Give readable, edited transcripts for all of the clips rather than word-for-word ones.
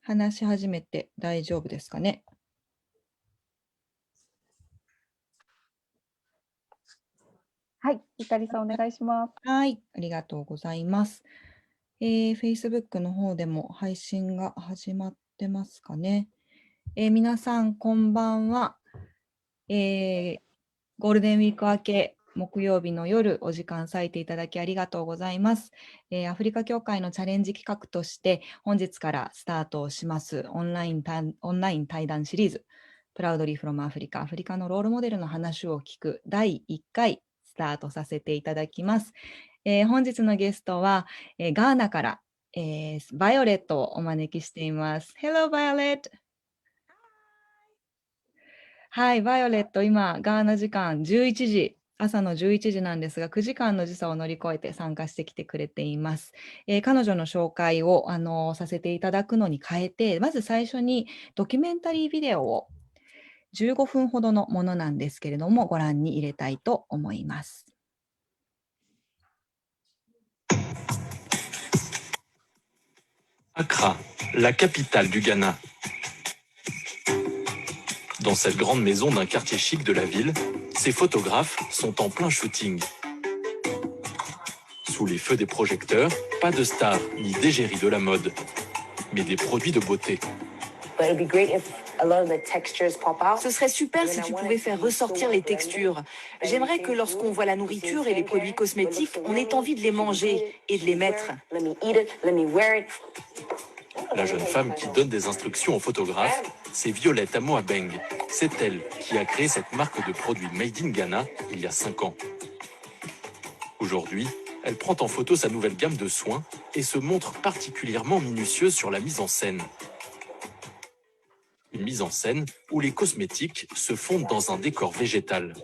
話し始めて大丈夫ですかね。はい、ゆかりさんお願いします。はい、ありがとうございます。Facebook の方でも配信が始まってますかね。皆さんこんばんは。ゴールデンウィーク明け木曜日の夜お時間割いていただきありがとうございます。アフリカ協会のチャレンジ企画として本日からスタートしますオンライン対談シリーズプラウドリーフロムアフリカ、アフリカのロールモデルの話を聞く第1回スタートさせていただきます。本日のゲストは、ガーナから、バイオレットをお招きしています。Hello, Violet! はい、バイオレット、今、ガーナ時間11時、朝の11時なんですが、9時間の時差を乗り越えて参加してきてくれています。彼女の紹介をさせていただくのに変えて、まず最初にドキュメンタリービデオを15分ほどのものなんですけれども、ご覧に入れたいと思います。Accra, la capitale du Ghana. Dans cette grande maison d'un quartier chic de la ville, ces photographes sont en plein shooting. Sous les feux des projecteurs, pas de stars ni d'égérie de la mode, mais des produits de beauté. Ce serait super si tu pouvais faire ressortir les textures. J'aimerais que lorsqu'on voit la nourriture et les produits cosmétiques, on ait envie de les manger et de les mettre. La jeune femme qui donne des instructions aux photographes, c'est Violet Amoabeng. C'est elle qui a créé cette marque de produits Made in Ghana il y a 5 ans. Aujourd'hui, elle prend en photo sa nouvelle gamme de soins et se montre particulièrement minutieuse sur la mise en scène. Une mise en scène où les cosmétiques se fondent dans un décor végétal.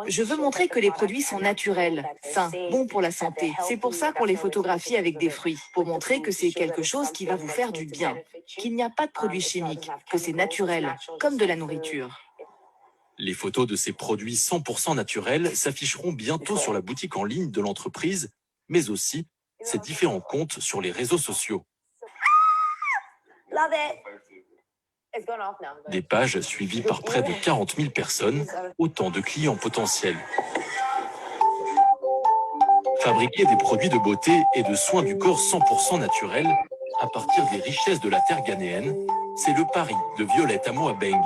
Je veux montrer que les produits sont naturels, sains, bons pour la santé. C'est pour ça qu'on les photographie avec des fruits, pour montrer que c'est quelque chose qui va vous faire du bien, qu'il n'y a pas de produits chimiques, que c'est naturel, comme de la nourriture. Les photos de ces produits 100% naturels s'afficheront bientôt sur la boutique en ligne de l'entreprise, mais aussi ses différents comptes sur les réseaux sociaux. Des pages suivies par près de 40 000 personnes, autant de clients potentiels. Fabriquer des produits de beauté et de soins du corps 100% naturels à partir des richesses de la terre ghanéenne, c'est le pari de Violet Amoabeng.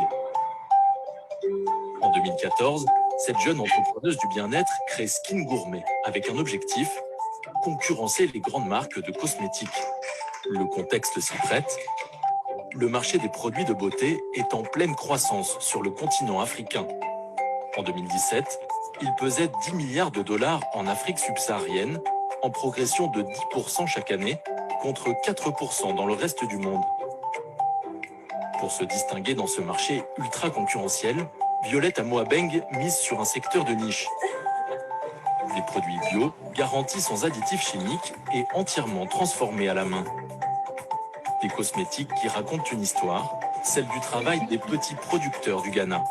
En 2014, cette jeune entrepreneuse du bien-être crée SKIN GOURMET avec un objectif, concurrencer les grandes marques de cosmétiques. Le contexte s'y prête. Le marché des produits de beauté est en pleine croissance sur le continent africain. En 2017, il pesait 10 milliards de dollars en Afrique subsaharienne, en progression de 10% chaque année, contre 4% dans le reste du monde. Pour se distinguer dans ce marché ultra concurrentiel, Violet Amoabeng mise sur un secteur de niche. Des produits bio, garantis sans additifs chimiques et entièrement transformés à la main. Des cosmétiques qui racontent une histoire, celle du travail des petits producteurs du Ghana.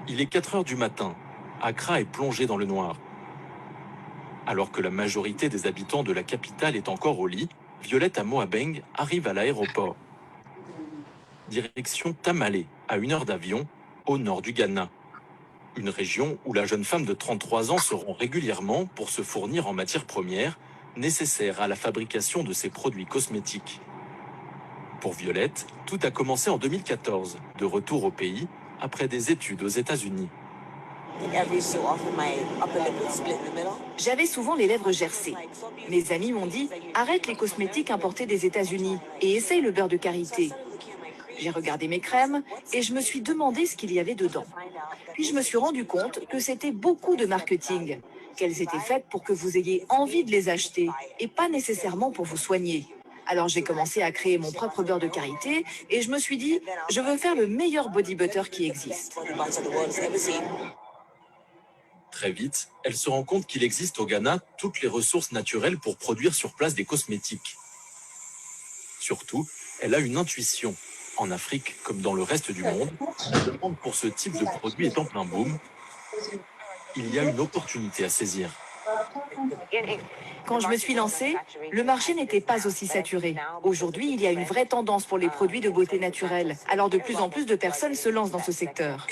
Il est 4 heures du matin. Accra est plongée dans le noir. Alors que la majorité des habitants de la capitale est encore au lit, Violet Amoabeng arrive à l'aéroport. Direction Tamale, à 1 heure d'avion, au nord du Ghana. Une région où la jeune femme de 33 ans se rend régulièrement pour se fournir en matières premières nécessaires à la fabrication de ses produits cosmétiques. Pour Violette, tout a commencé en 2014, de retour au pays, après des études aux États-Unis. J'avais souvent les lèvres gercées. Mes amis m'ont dit « Arrête les cosmétiques importés des États-Unis et essaye le beurre de karité ». J'ai regardé mes crèmes et je me suis demandé ce qu'il y avait dedans. Puis je me suis rendu compte que c'était beaucoup de marketing, qu'elles étaient faites pour que vous ayez envie de les acheter et pas nécessairement pour vous soigner. Alors j'ai commencé à créer mon propre beurre de karité et je me suis dit « Je veux faire le meilleur body butter qui existe ». Très vite, elle se rend compte qu'il existe au Ghana toutes les ressources naturelles pour produire sur place des cosmétiques. Surtout, elle a une intuition. En Afrique, comme dans le reste du monde, la demande pour ce type de produit est en plein boom. il y a une opportunité à saisir. Quand je me suis lancée, le marché n'était pas aussi saturé. Aujourd'hui, il y a une vraie tendance pour les produits de beauté naturelle. Alors de plus en plus de personnes se lancent dans ce secteur.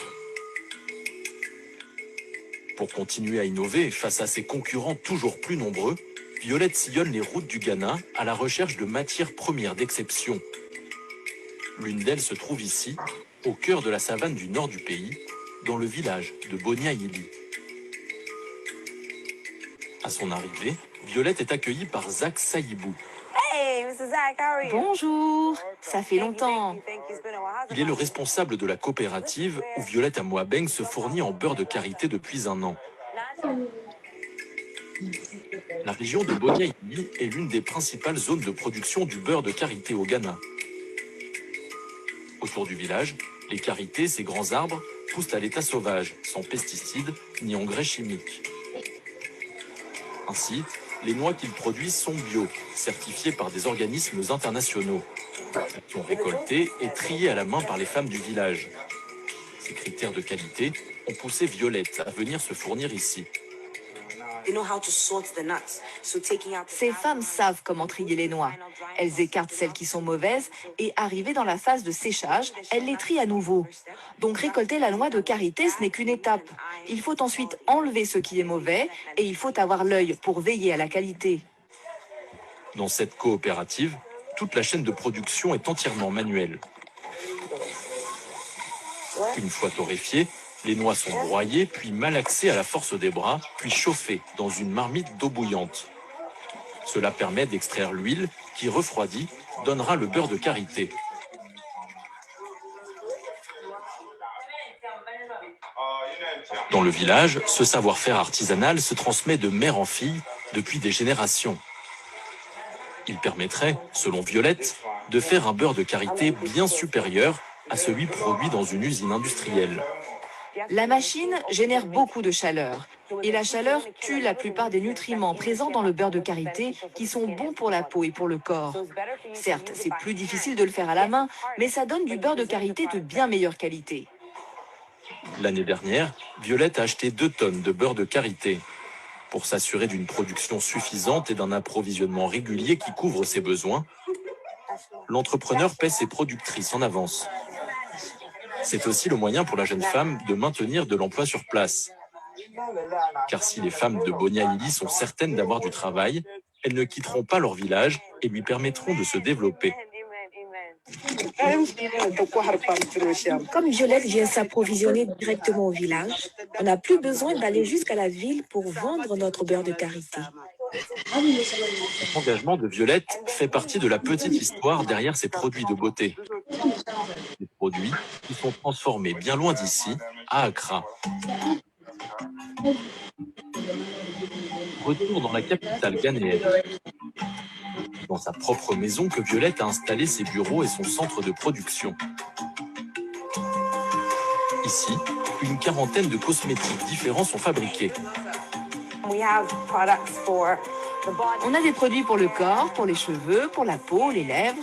Pour continuer à innover face à ses concurrents toujours plus nombreux, Violet sillonne les routes du Ghana à la recherche de matières premières d'exception. L'une d'elles se trouve ici, au cœur de la savane du nord du pays, dans le village de Boniaïli. À son arrivée, Violet est accueillie par Zach Saïbou. Hey, Mr. Zach, how are you? Bonjour, ça fait longtemps. Il est le responsable de la coopérative où Violet Amoabeng se fournit en beurre de karité depuis un an. La région de Boniaïli est l'une des principales zones de production du beurre de karité au Ghana. Autour du village, les karités, ces grands arbres, poussent à l'état sauvage, sans pesticides ni engrais chimiques. Ainsi, les noix qu'ils produisent sont bio, certifiées par des organismes internationaux. Elles sont récoltées et triées à la main par les femmes du village. Ces critères de qualité ont poussé Violette à venir se fournir ici. Ces femmes savent comment trier les noix. Elles écartent celles qui sont mauvaises et, arrivées dans la phase de séchage, elles les trient à nouveau. Donc récolter la noix de karité, ce n'est qu'une étape. Il faut ensuite enlever ce qui est mauvais et il faut avoir l'œil pour veiller à la qualité. Dans cette coopérative, toute la chaîne de production est entièrement manuelle. Une fois torréfiées, les noix sont broyées, puis malaxées à la force des bras, puis chauffées dans une marmite d'eau bouillante. Cela permet d'extraire l'huile qui, refroidie, donnera le beurre de karité. Dans le village, ce savoir-faire artisanal se transmet de mère en fille depuis des générations. Il permettrait, selon Violette, de faire un beurre de karité bien supérieur à celui produit dans une usine industrielle. La machine génère beaucoup de chaleur. Et la chaleur tue la plupart des nutriments présents dans le beurre de karité qui sont bons pour la peau et pour le corps. Certes, c'est plus difficile de le faire à la main, mais ça donne du beurre de karité de bien meilleure qualité. L'année dernière, Violette a acheté 2 tonnes de beurre de karité. Pour s'assurer d'une production suffisante et d'un approvisionnement régulier qui couvre ses besoins, l'entrepreneur paie ses productrices en avance. C'est aussi le moyen pour la jeune femme de maintenir de l'emploi sur place. Car si les femmes de Boniaïli sont certaines d'avoir du travail, elles ne quitteront pas leur village et lui permettront de se développer. Comme Violette vient s'approvisionner directement au village, on n'a plus besoin d'aller jusqu'à la ville pour vendre notre beurre de karité. L'engagement de Violette fait partie de la petite histoire derrière ces produits de beauté. Des produits qui sont transformés bien loin d'ici, à Accra. Retour dans la capitale ghanéenne. Dans sa propre maison que Violette a installé ses bureaux et son centre de production. Ici, une quarantaine de cosmétiques différents sont fabriqués. On a des produits pour le corps, pour les cheveux, pour la peau, les lèvres.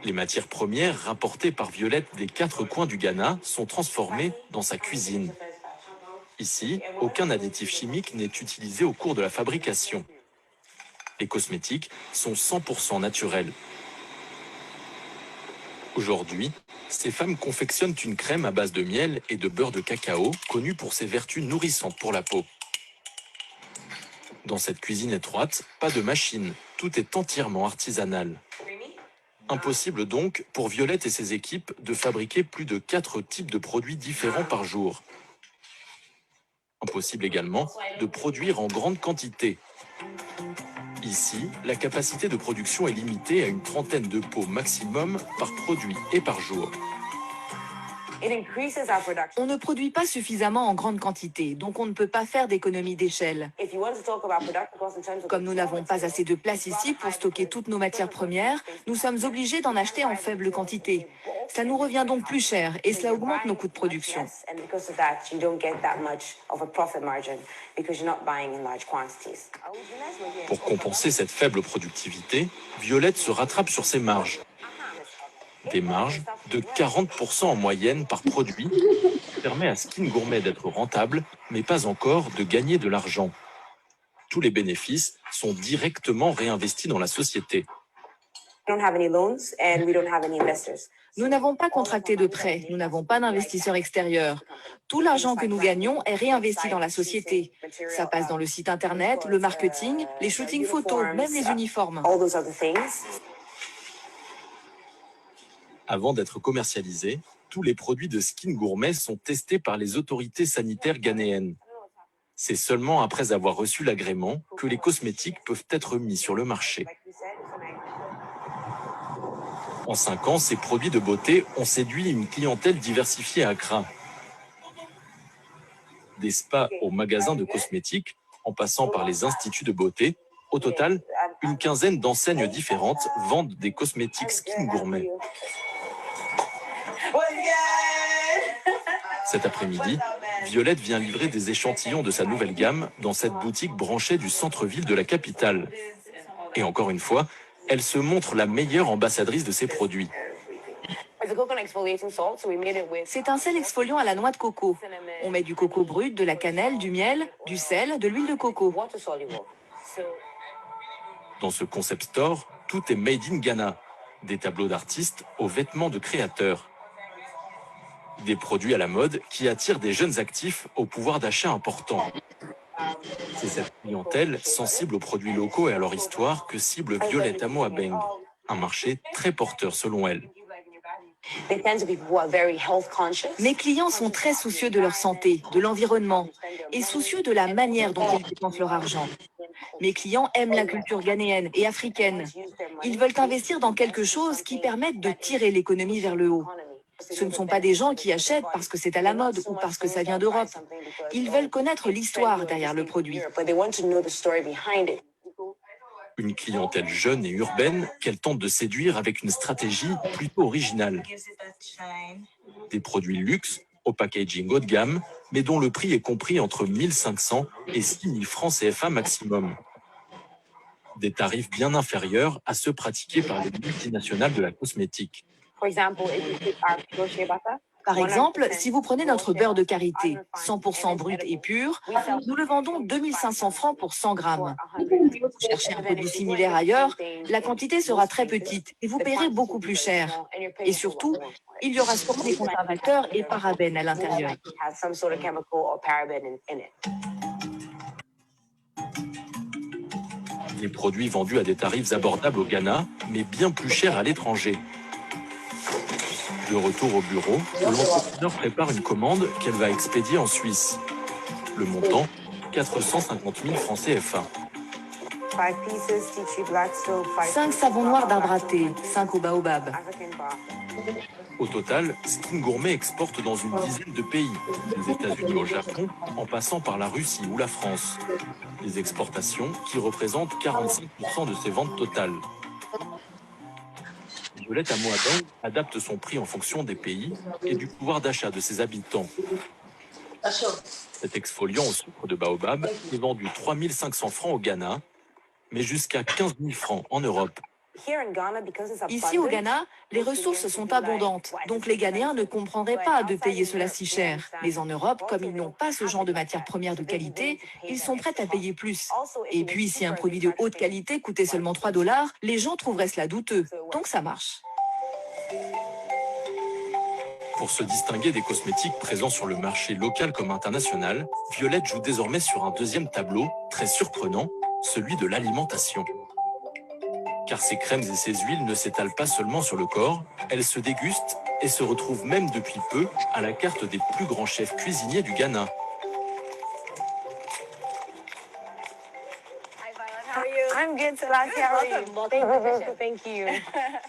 Les matières premières rapportées par Violette des 4 coins du Ghana sont transformées dans sa cuisine. Ici, aucun additif chimique n'est utilisé au cours de la fabrication. Les cosmétiques sont 100% naturels. Aujourd'hui, ces femmes confectionnent une crème à base de miel et de beurre de cacao, connue pour ses vertus nourrissantes pour la peau. Dans cette cuisine étroite, pas de machine, tout est entièrement artisanal. Impossible donc pour Violette et ses équipes de fabriquer plus de 4 types de produits différents par jour. Impossible également de produire en grande quantité. Ici, la capacité de production est limitée à une trentaine de pots maximum par produit et par jour. On ne produit pas suffisamment en grande quantité, donc on ne peut pas faire d'économie d'échelle. Comme nous n'avons pas assez de place ici pour stocker toutes nos matières premières, nous sommes obligés d'en acheter en faible quantité. Ça nous revient donc plus cher et cela augmente nos coûts de production. Pour compenser cette faible productivité, Violette se rattrape sur ses marges. Des marges de 40% en moyenne par produit, permet à SKIN Gourmet d'être rentable, mais pas encore de gagner de l'argent. Tous les bénéfices sont directement réinvestis dans la société. Nous n'avons pas contracté de prêts, nous n'avons pas d'investisseurs extérieurs. Tout l'argent que nous gagnons est réinvesti dans la société. Ça passe dans le site internet, le marketing, les shootings photos, même les uniformes. Avant d'être commercialisés, tous les produits de SKIN Gourmet sont testés par les autorités sanitaires ghanéennes. C'est seulement après avoir reçu l'agrément que les cosmétiques peuvent être mis sur le marché. En 5 ans, ces produits de beauté ont séduit une clientèle diversifiée à Accra. Des spas aux magasins de cosmétiques, en passant par les instituts de beauté, au total, une quinzaine d'enseignes différentes vendent des cosmétiques SKIN Gourmet. Cet après-midi, Violette vient livrer des échantillons de sa nouvelle gamme dans cette boutique branchée du centre-ville de la capitale. Et encore une fois, elle se montre la meilleure ambassadrice de ses produits. C'est un sel exfoliant à la noix de coco. On met du coco brut, de la cannelle, du miel, du sel, de l'huile de coco. Dans ce concept store, tout est made in Ghana. Des tableaux d'artistes aux vêtements de créateurs. Des produits à la mode qui attirent des jeunes actifs au pouvoir d'achat important. C'est cette clientèle sensible aux produits locaux et à leur histoire que cible Violet Awo Amoabeng, un marché très porteur selon elle. Mes clients sont très soucieux de leur santé, de l'environnement et soucieux de la manière dont ils dépensent leur argent. Mes clients aiment la culture ghanéenne et africaine. Ils veulent investir dans quelque chose qui permette de tirer l'économie vers le haut. Ce ne sont pas des gens qui achètent parce que c'est à la mode ou parce que ça vient d'Europe. Ils veulent connaître l'histoire derrière le produit. Une clientèle jeune et urbaine qu'elle tente de séduire avec une stratégie plutôt originale. Des produits luxe, au packaging haut de gamme, mais dont le prix est compris entre 1 500 et 6 000 francs CFA maximum. Des tarifs bien inférieurs à ceux pratiqués par les multinationales de la cosmétique. Par exemple, si vous prenez notre beurre de karité, 100% brut et pur, nous le vendons 2 500 francs pour 100 grammes. Si vous cherchez un produit similaire ailleurs, la quantité sera très petite et vous paierez beaucoup plus cher. Et surtout, il y aura sûrement des conservateurs et parabènes à l'intérieur. Des produits vendus à des tarifs abordables au Ghana, mais bien plus chers à l'étranger. De retour au bureau, l'entrepreneur prépare une commande qu'elle va expédier en Suisse. Le montant, 450 000 francs CFA. 5 savons noirs d'arbre à thé, 5 au baobab. Au total, SKIN Gourmet exporte dans une dizaine de pays, des États-Unis au Japon, en passant par la Russie ou la France. Des exportations qui représentent 45% de ses ventes totales. Violet Amoabeng adapte son prix en fonction des pays et du pouvoir d'achat de ses habitants. Cet exfoliant au sucre de baobab est vendu 3 500 francs au Ghana, mais jusqu'à 15 000 francs en Europe. Ici au Ghana, les ressources sont abondantes, donc les Ghanéens ne comprendraient pas de payer cela si cher. Mais en Europe, comme ils n'ont pas ce genre de matières premières de qualité, ils sont prêts à payer plus. Et puis, si un produit de haute qualité coûtait seulement 3 $, les gens trouveraient cela douteux. Donc ça marche. Pour se distinguer des cosmétiques présents sur le marché local comme international, Violette joue désormais sur un deuxième tableau, très surprenant, celui de l'alimentation. Car ces crèmes et ces huiles ne s'étalent pas seulement sur le corps, elles se dégustent et se retrouvent même depuis peu à la carte des plus grands chefs cuisiniers du Ghana.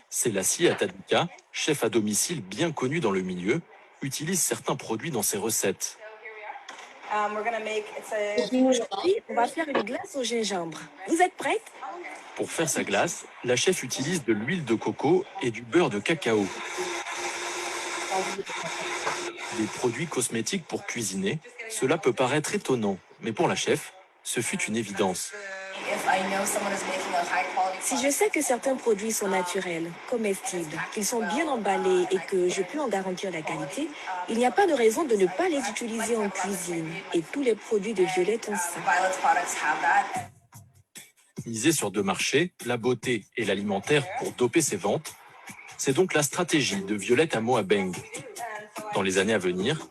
Selassie Atadika, chef à domicile bien connu dans le milieu, utilise certains produits dans ses recettes. Aujourd'hui, on va faire une glace au gingembre. Vous êtes prête? Pour faire sa glace, la chef utilise de l'huile de coco et du beurre de cacao. Des produits cosmétiques pour cuisiner, cela peut paraître étonnant, mais pour la chef, ce fut une évidence. Si je sais que certains produits sont naturels, comestibles, qu'ils sont bien emballés et que je peux en garantir la qualité, il n'y a pas de raison de ne pas les utiliser en cuisine. Et tous les produits de Violette ont ça. Miser sur deux marchés, la beauté et l'alimentaire pour doper ses ventes, c'est donc la stratégie de Violet Amoabeng. Dans les années à venir,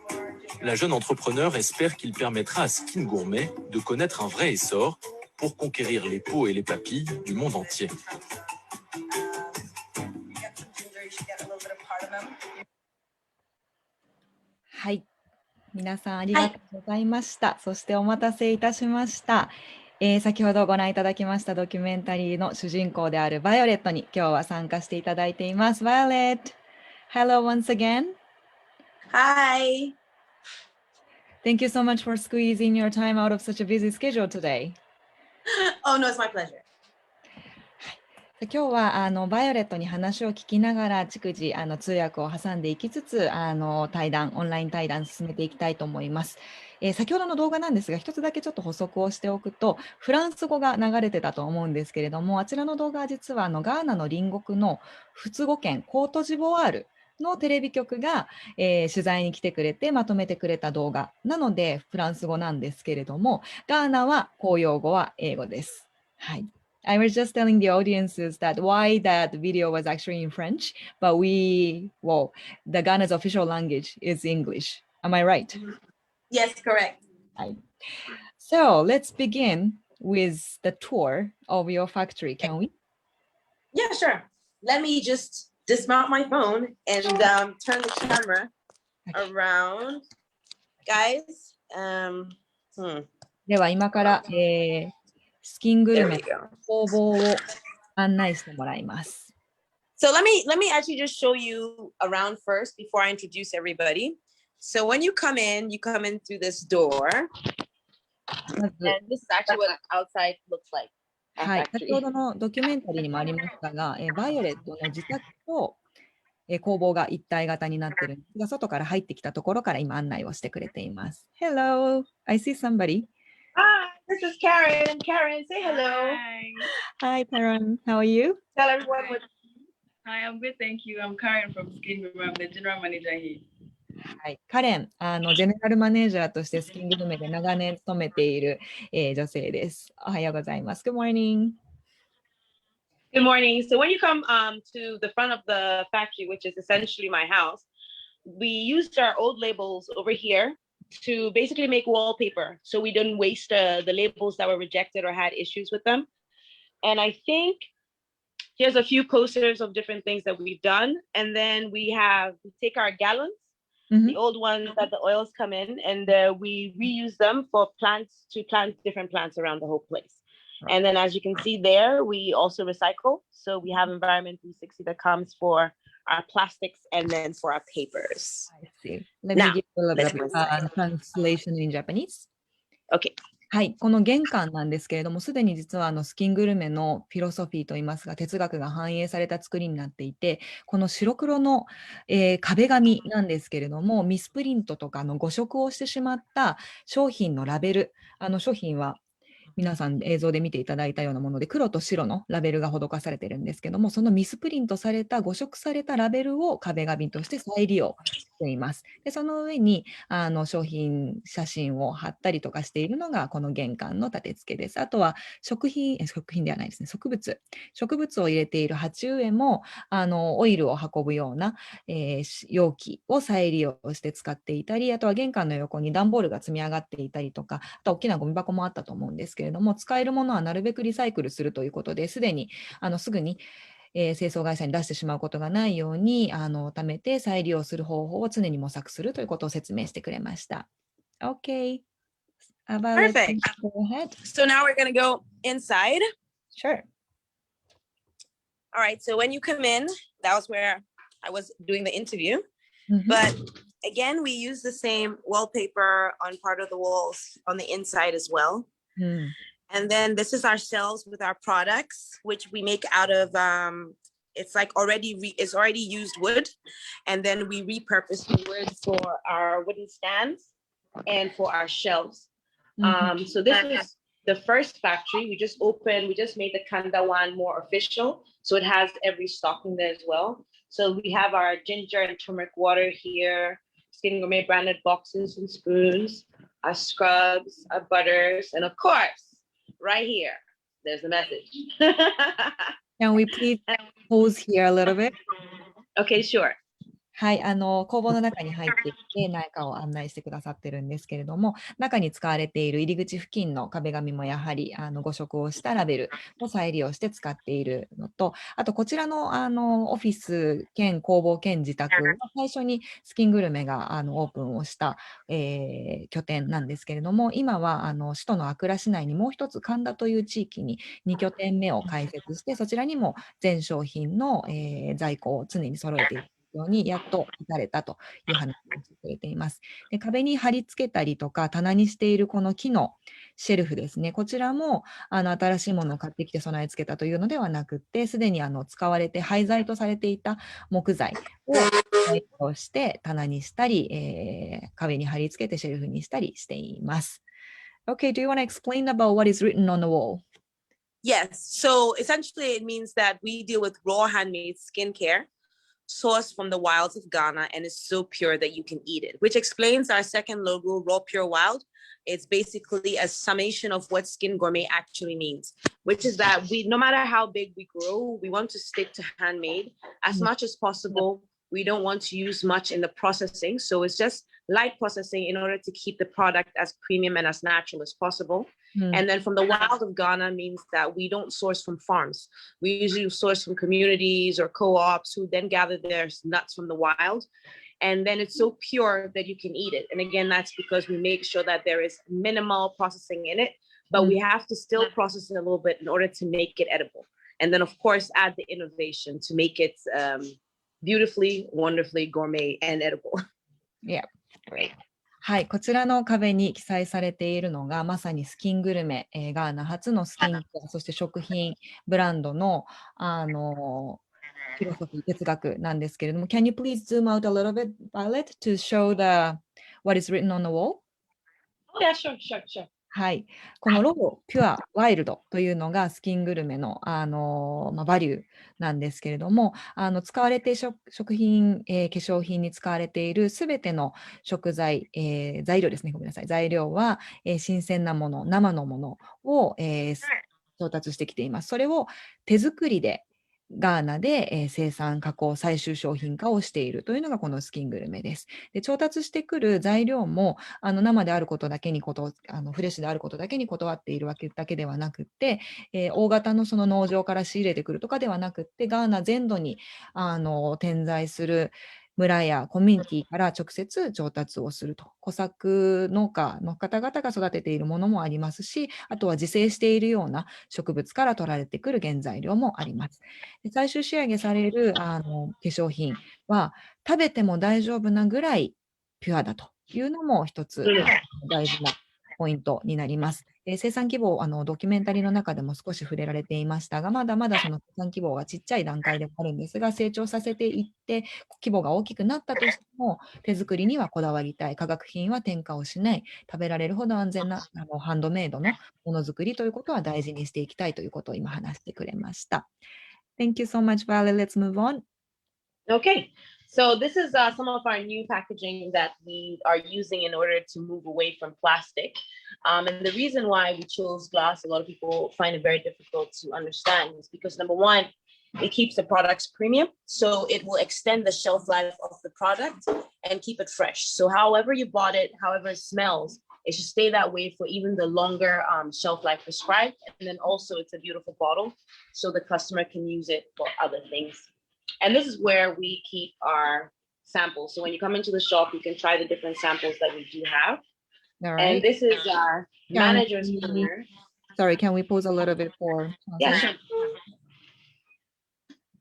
la jeune entrepreneur espère qu'il permettra à SKIN Gourmet de connaître un vrai essor pour conquérir les peaux et les papilles du monde entier. はい、皆さんありがとうございました。そしてお待たせいたしました。先ほどご覧いただきましたドキュメンタリーの主人公であるバイオレットに今日は参加していただいています。Violet, hello once again. Hi. Thank you so much for squeezing your time out of such a busy schedule today. Oh, no, it's my pleasure. 今日はバイオレットに話を聞きながら逐次通訳を挟んでいきつつ対談オンライン対談進めていきたいと思います。先ほどの動画なんですが一つだけちょっと補足をしておくとフランス語が流れてたと思うんですけれどもあちらの動画は実はガーナの隣国の仏語県コートジボワールのテレビ局が、取材に来てくれてまとめてくれた動画なのでフランス語なんですけれどもガーナは公用語は英語です。はい。I was just telling the audiences that why that video was actually in French, but the Ghana's official language is English. Am I right? Yes, correct. Right. So let's begin with the tour of your factory, can we? Yeah, sure. Let me just dismount my phone and turn the camera around. Guys, では今から、スキングルメ工房を案内してもらいます。So let me actually just show you around first before I introduce everybody. So when you come in through this door. And this is actually what outside looks like. はい、先ほどのドキュメンタリーにもありましたが、バイオレットの自宅と工房が一体型になっているんですが、外から入ってきたところから今案内をしてくれています。Hello, I see somebody. Hi, this is Karen. Karen, say hello. Hi, Karen. How are you? Tell everyone what. Hi, I'm good, thank you. I'm Karen from SKIN Group. I'm the general manager here. はい、カレン、ジェネラルマネージャーとしてスキングルメで長年勤めている、女性です。おはようございます。Good morning. Good morning. So when you come to the front of the factory, which is essentially my house, we used our old labels over here to basically make wallpaper. So we didn't waste the labels that were rejected or had issues with them. And I think here's a few posters of different things that we've done. And then we take our gallons, the old ones that the oils come in, and we reuse them for plants to plant different plants around the whole place. And then as you can see there, we also recycle. So we have Environment 360 that comes for our plastics and then for our papers. I see. Let me give you a little bit of translation in Japanese. Okay. はい、この玄関なんですけれども、すでに実はスキングルメのフィロソフィーといいますか、哲学が反映された作りになっていて、この白黒の、壁紙なんですけれども、ミスプリントとか誤色をしてしまった商品のラベル、商品は皆さん映像で見ていただいたようなもので黒と白のラベルが施されているんですけども、そのミスプリントされた誤色されたラベルを壁紙として再利用しています。でその上に商品写真を貼ったりとかしているのがこの玄関の立て付けです。あとは食品ではないですね、植物を入れている鉢植えもオイルを運ぶような、容器を再利用して使っていたり、あとは玄関の横に段ボールが積み上がっていたりとか、あと大きなゴミ箱もあったと思うんですけれども、使えるものはなるべくリサイクルするということで、すぐに清掃会社に出してしまうことがないように貯めて再利用する方法を常に模索するということを説明してくれました。Okay. Perfect. Go ahead. So now we're going to go inside. Sure. All right. So when you come in, that was where I was doing the interview. Mm-hmm. But again, we use the same wallpaper on part of the walls on the inside as well. Mm. And then this is our shelves with our products, which we make out of, it's like it's already used wood. And then we repurpose the wood for our wooden stands and for our shelves. Mm-hmm. So this is the first factory. We just made the Kanda one more official. So it has every stock in there as well. So we have our ginger and turmeric water here, Skin Gourmet branded boxes and spoons, our scrubs, our butters, and of course, right here, there's the message. Can we please pause here a little bit? Okay, sure. はい、工房の中に入っていって中を案内してくださってるんですけれども、中に使われている入り口付近の壁紙もやはり5色をしたラベルを再利用して使っているのと、あとこちらのオフィス兼工房兼自宅は最初にスキングルメがオープンをした、拠点なんですけれども、今は首都のアクラ市内にもう一つ神田という地域に2拠点目を開設して、そちらにも全商品の、在庫を常に揃えているようにやっと至れたという話をしてくれています。で、壁に貼り付けたりとか棚にしているこの木のシェルフですね、こちらも新しいものを買ってきて備え付けたというのではなくて、すでに使われて廃材とされていた木材を再利用して棚にしたり、壁に貼り付けてシェルフにしたりしています。Okay, do you want to explain about what is written on the wall? Yes, so essentially it means that we deal with raw handmade skincare sourced from the wilds of Ghana and is so pure that you can eat it, which explains our second logo, Raw Pure Wild. It's basically a summation of what Skin Gourmet actually means, which is that no matter how big we grow, we want to stick to handmade as much as possible. We don't want to use much in the processing. So it's just light processing in order to keep the product as premium and as natural as possible. And then from the wild of Ghana means that we don't source from farms. We usually source from communities or co-ops who then gather their nuts from the wild. And then it's so pure that you can eat it. And again, that's because we make sure that there is minimal processing in it, but we have to still process it a little bit in order to make it edible. And then of course, add the innovation to make it beautifully, wonderfully gourmet and edible. Yeah, great. はい、こちらの壁に記載されているのがまさにスキングルメ、ガーナ初のスキンケア、そして食品ブランドのフィロソフィー、哲学なんですけれども、Can you please zoom out a little bit, Violet, to show what is written on the wall? Oh, yeah, sure. はい、このロー、ピュア、ワイルドというのがスキングルメの、バリューなんですけれども、使われている食品、化粧品に使われているすべての食材、材料ですね、ごめんなさい、材料は、新鮮なもの、生のものを、調達してきています。それを手作りでガーナで、生産、加工、最終商品化をしているというのがこのスキングルメです。で、調達してくる材料も生であることだけにフレッシュであることだけに断っているわけだけではなくて、大型のその農場から仕入れてくるとかではなくて、ガーナ全土に点在する村やコミュニティから直接調達をすると。小作農家の方々が育てているものもありますし、あとは自生しているような植物から取られてくる原材料もあります。で、最終仕上げされる化粧品は食べても大丈夫なぐらいピュアだというのも一つ大事なポイントになります。生産規模、ドキュメンタリーの中でも少し触れられていましたが、まだまだその生産規模はちっちゃい段階でもあるんですが、成長させていって、規模が大きくなったとしても、手作りにはこだわりたい、化学品は添加をしない、食べられるほど安全なハンドメイドのものづくりということは大事にしていきたいということを今話してくれました。Thank you so much, Violet. Let's move on. Okay. So this is some of our new packaging that we are using in order to move away from plastic. And the reason why we chose glass, a lot of people find it very difficult to understand, is because number one, it keeps the products premium. So it will extend the shelf life of the product and keep it fresh. So however you bought it, however it smells, it should stay that way for even the longer shelf life prescribed. And then also it's a beautiful bottle, so the customer can use it for other things. And this is where we keep our samples. So when you come into the shop, you can try the different samples that we do have. All right. And this is our manager's corner. Sorry, can we pause a little bit for Yeah, sure.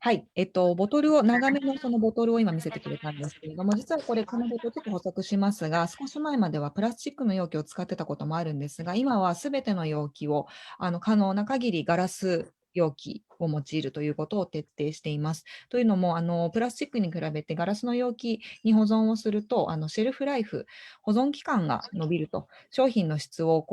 はい、ボトルを、長めのそのボトルを今見せてくれたんですけれども、実はこれ、このボトルちょっと補足しますが、少し前まではプラスチックの容器を使ってたこともあるんですが、今はすべての容器を可能な限りガラス容器を用いるということを徹底しています。というのも、プラスチックに比べてガラスの容器に保存をすると、シェルフライフ、保存期間が伸びると、商品の質を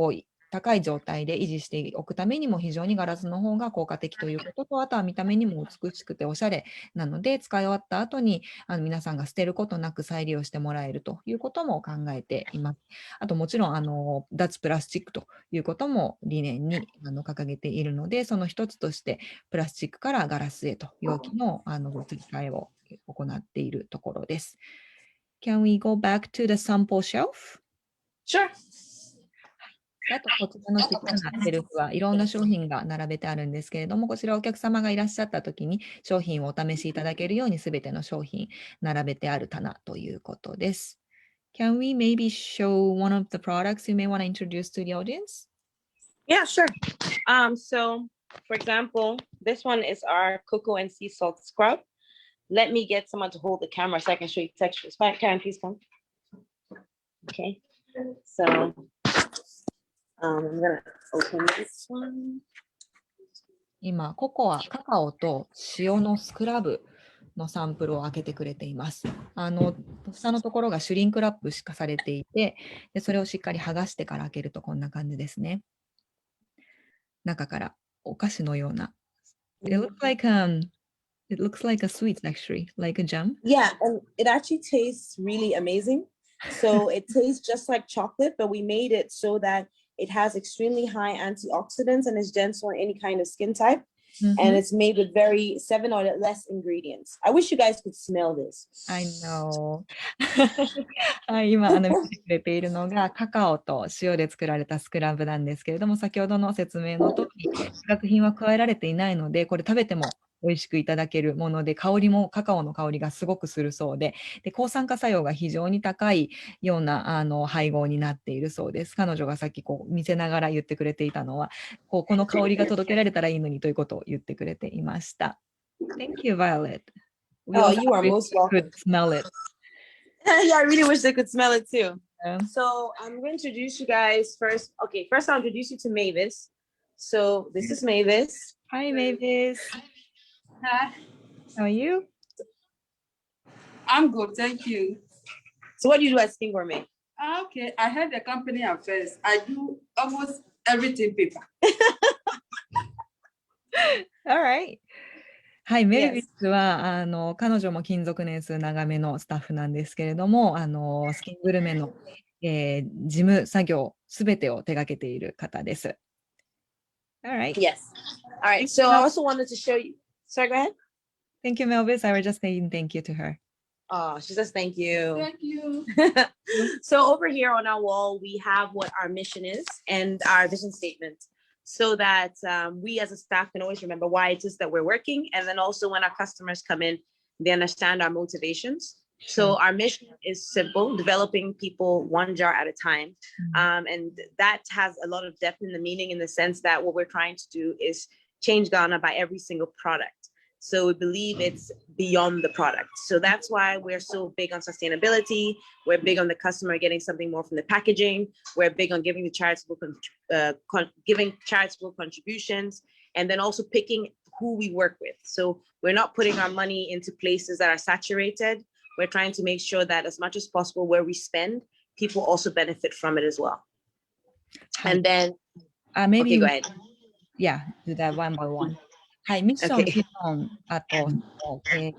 高い状態で維持しておくためにも非常にガラスの方が効果的ということと、あとは見た目にも美しくておしゃれなので、使い終わった後に皆さんが捨てることなく再利用してもらえるということも考えています。あともちろん脱プラスチックということも理念に掲げているので、その一つとしてプラスチックからガラスへと容器の移り替えを行っているところです。Can we go back to the sample shelf? Sure. あと、こちらの小さなシェルフはいろんな商品が並べてあるんですけれども、こちらお客様がいらっしゃったときに商品をお試しいただけるようにすべての商品並べてある棚ということです。Can we maybe show one of the products you may want to introduce to the audience? Yeah, sure. So for example, this one is our cocoa and sea salt scrub. Let me get someone to hold the camera so I can show you textures. Karen, please come. Okay. So I'm gonna open this one. 今、カカオと塩のスクラブのサンプルを開けてくれています。下のところがシュリンクラップしかされていて、でそれをしっかり剥がしてから開けるとこんな感じですね。中からお菓子のような。It looks like a sweet actually, like a jam. Yeah, and it actually tastes really amazing. So it tastes just like chocolate, but we made it so that it has extremely high antioxidants and is gentle on any kind of skin type. And it's made with 7 or less ingredients. I wish you guys could smell this. I know. 今見てくれているのがカカオと塩で作られたスクラブなんですけれども、先ほどの説明の通り、化学品は加えられていないので、これ食べても美味しくいただけるもので、香りもカカオの香りがすごくするそうで、抗酸化作用が非常に高いような配合になっているそうです。彼女がさっき見せながら言ってくれていたのは、この香りが届けられたらいいのにということを言ってくれていました。Thank you, Violet. Oh, you are most welcome. Could smell it. Yeah, I really wish they could smell it too. Yeah. So I'm going to introduce you guys first. Okay, first I'll introduce you to Mavis. So this is Mavis. Hi, Mavis. Hi, How are you? I'm good, thank you. So what do you do at SKIN GOURMET? Okay, I had a company affairs. I do almost everything paper. All right. はい、メルビスは彼女も勤続年数長めのスタッフなんですけれども、スキングルメの、事務作業すべてを手掛けている方です。All right. Yes. All right. So I also wanted to show you. Sorry, go ahead. Thank you, Melvis. I was just saying thank you to her. Oh, she says thank you. Thank you. So over here on our wall, we have what our mission is and our vision statement, so that we as a staff can always remember why it is that we're working. And then also when our customers come in, they understand our motivations. So our mission is simple: developing people one jar at a time. And that has a lot of depth in the meaning, in the sense that what we're trying to do is change Ghana by every single product. So we believe it's beyond the product. So that's why we're so big on sustainability. We're big on the customer getting something more from the packaging. We're big on giving the charitable contributions, and then also picking who we work with. So we're not putting our money into places that are saturated. We're trying to make sure that as much as possible where we spend, people also benefit from it as well. And then, maybe okay, go ahead. Yeah, do that one by one. はい、ミッション、ビジョン、あと、理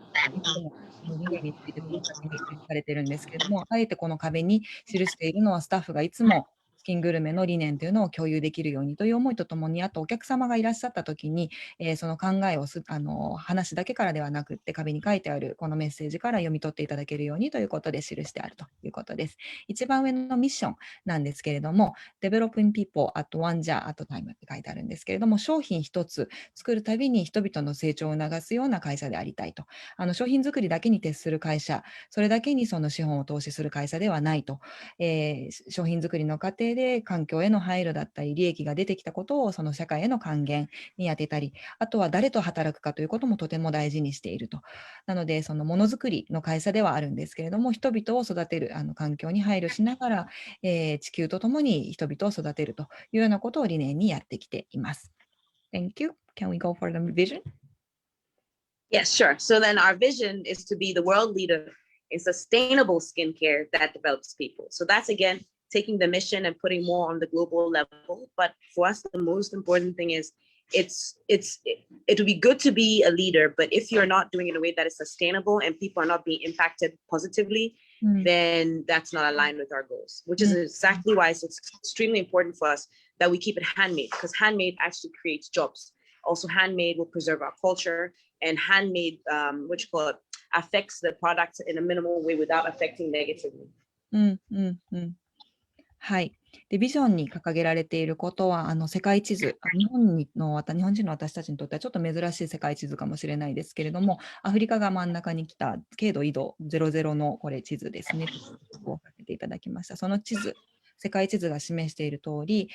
念についてされてるんですけれども、あえてこの壁に記しているのはスタッフがいつもSKINグルメの理念というのを共有できるようにという思いとともに、あとお客様がいらっしゃったときに、その考えを話だけからではなくって、壁に書いてあるこのメッセージから読み取っていただけるようにということで記してあるということです。一番上のミッションなんですけれども、Developing people at one jar at a time って書いてあるんですけれども、商品一つ作るたびに人々の成長を促すような会社でありたいと。商品作りだけに徹する会社、それだけにその資本を投資する会社ではないと。商品作りの過程で環境への配慮だったり利益が出てきたことをその社会への還元に充てたり、あとは誰と働くかということもとても大事にしていると。なのでそのものづくりの会社ではあるんですけれども、人々を育てる環境に配慮しながら、地球とともに人々を育てるというようなことを理念にやってきています。Thank you. Can we go for the vision? Yes, sure. So then our vision is to be the world leader in sustainable skincare that develops people. So that's, again, taking the mission and putting more on the global level. But for us, the most important thing is it would be good to be a leader, but if you're not doing it in a way that is sustainable and people are not being impacted positively, then that's not aligned with our goals, which is exactly why it's extremely important for us that we keep it handmade, because handmade actually creates jobs. Also, handmade will preserve our culture, and handmade, affects the product in a minimal way without affecting negatively. はい。で、ビジョンに掲げられていることは、世界地図、日本人の私たちにとってはちょっと珍しい世界地図かもしれないですけれども、アフリカが真ん中に来た経度緯度00のこれ地図ですね。をかけていただきました。その地図、世界地図が示している通り、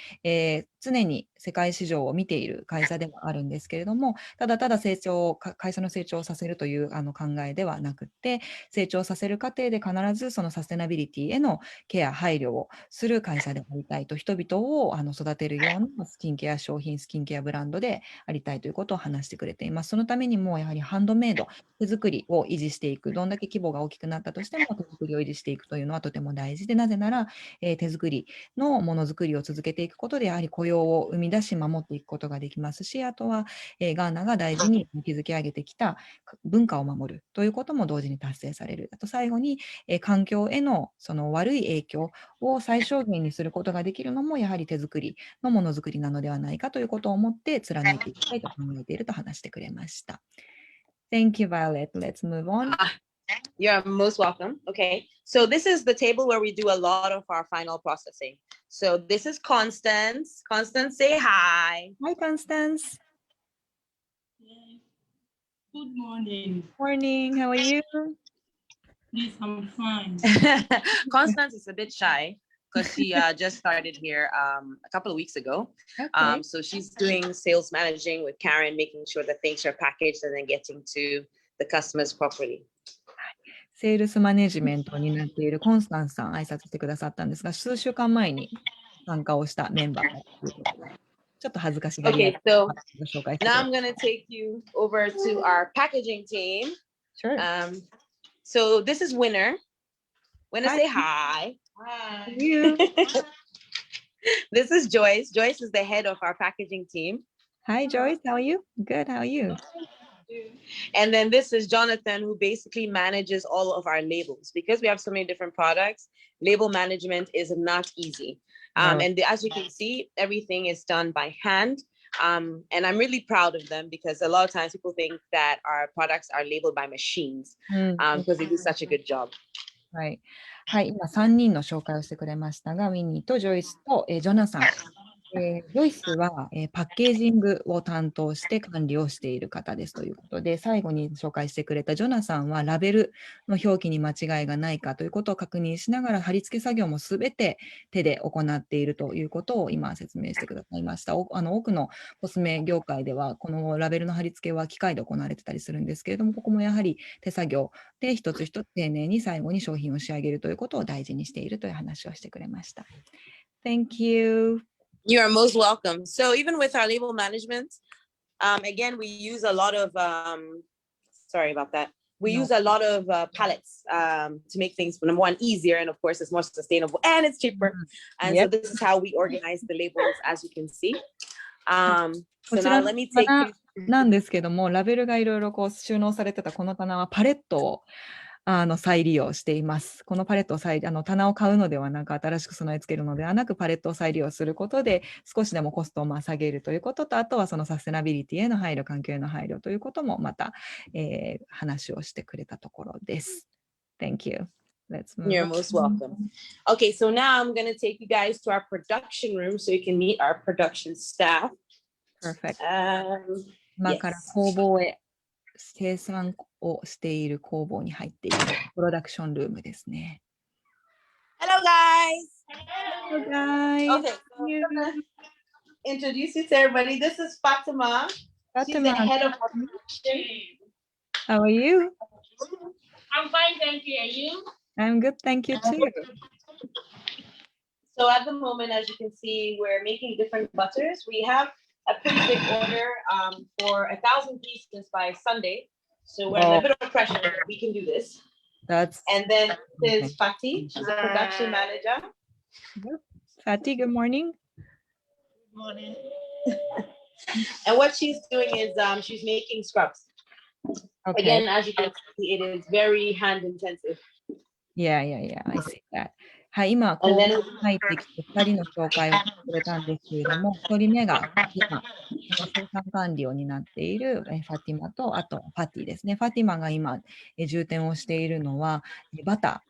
常に世界市場を見ている会社ではあるんですけれども、ただただ会社の成長をさせるという考えではなくて、成長させる過程で必ずそのサステナビリティへのケア、配慮をする会社でありたいと、人々を育てるようなスキンケア商品、スキンケアブランドでありたいということを話してくれています。そのためにもやはりハンドメイド、手作りを維持していく、どんだけ規模が大きくなったとしても手作りを維持していくというのはとても大事で、なぜなら、手作りのものづくりを続けていくことで、やはり雇用を生み出し守っていくことができますし、あとは、ガーナが大事に築き上げてきた文化を守るということも同時に達成される。あと最後に、環境へのその悪い影響を最小限にすることができるのもやはり手作りのものづくりなのではないかということを思って貫いていきたいと考えていると話してくれました。Thank you, Violet. Let's move on. You're most welcome. Okay, so this is the table where we do a lot of our final processing. So this is Constance. Constance, say hi. Hi, Constance. Good morning. Morning. How are you? Yes, I'm fine. Constance is a bit shy because she just started here a couple of weeks ago. Okay. So she's doing sales managing with Karen, making sure that things are packaged and then getting to the customers properly. セールスマネジメントになっているコンスタンスさん、挨拶してくださったんですが、数週間前に参加をしたメンバーということで、ちょっと恥ずかしがり屋 Okay, so ご紹介してく now ださ I'm going to take you over to our packaging team. Sure. So this is Winner. Winner, Hi. say hi. Hi. You. This is Joyce. Joyce is the head of our packaging team. Hi, Joyce. How are you? Good. How are you? And then this is Jonathan, who basically manages all of our labels. Because we have so many different products, label management is not easy. No. And as you can see, everything is done by hand. And I'm really proud of them because a lot of times people think that our products are labeled by machines because they do such a good job. はい。はい、今3人の紹介をしてくれましたが、ウィニーとジョイスと、ジョナサン。ジョイスは、パッケージングを担当して管理をしている方ですということで、最後に紹介してくれたジョナサンはラベルの表記に間違いがないかということを確認しながら貼り付け作業もすべて手で行っているということを今説明してくださいました。多くのコスメ業界ではこのラベルの貼り付けは機械で行われてたりするんですけれども、ここもやはり手作業で一つ一つ丁寧に最後に商品を仕上げるということを大事にしているという話をしてくれました。Thank you. You are most welcome. So even with our label management, again, we use a lot of, sorry about that. We use a lot of palettes to make things, number one, easier. And of course, it's more sustainable and it's cheaper. And so this is how we organize the labels, as you can see. So now let me take you. なんですけども、ラベルがいろいろこう収納されてたこの棚はパレットを再利用しています。このパレットを棚を買うのではなく、新しく備え付けるのではなく、パレットを再利用することで、少しでもコストを下げるということと、あとはそのサステナビリティへの配慮、環境への配慮ということもまた、話をしてくれたところです。Thank you. Let's move You're on. most welcome. Okay, so now I'm going to take you guys to our production room so you can meet our production staff. Perfect. 今から工房へ生産をしている工房に入っているプロダクションルームですね。Hello, guys. Hello, guys. Okay, so I'm going to introduce you to everybody. This is Fatima. She's the Fatima, head of our production. how are you? I'm fine, thank you. Are you? I'm good, thank you too. So at the moment, as you can see, we're making different butters. We have a pretty big order for 1,000 pieces by Sunday. So we're in a bit of pressure that we can do this. That's And then there's Fatih, she's a production manager. Fatty, good morning. Good morning. And what she's doing is she's making scrubs. Okay. Again, as you can see, it is very hand intensive. Yeah, I see that. はい、今、And こ then う入ってきて2人の紹介をしてくれたんですけれども、1人目が今、生産管理を担っているファティマと、あとファティですね。ファティマが今、充填をしているのは、バタ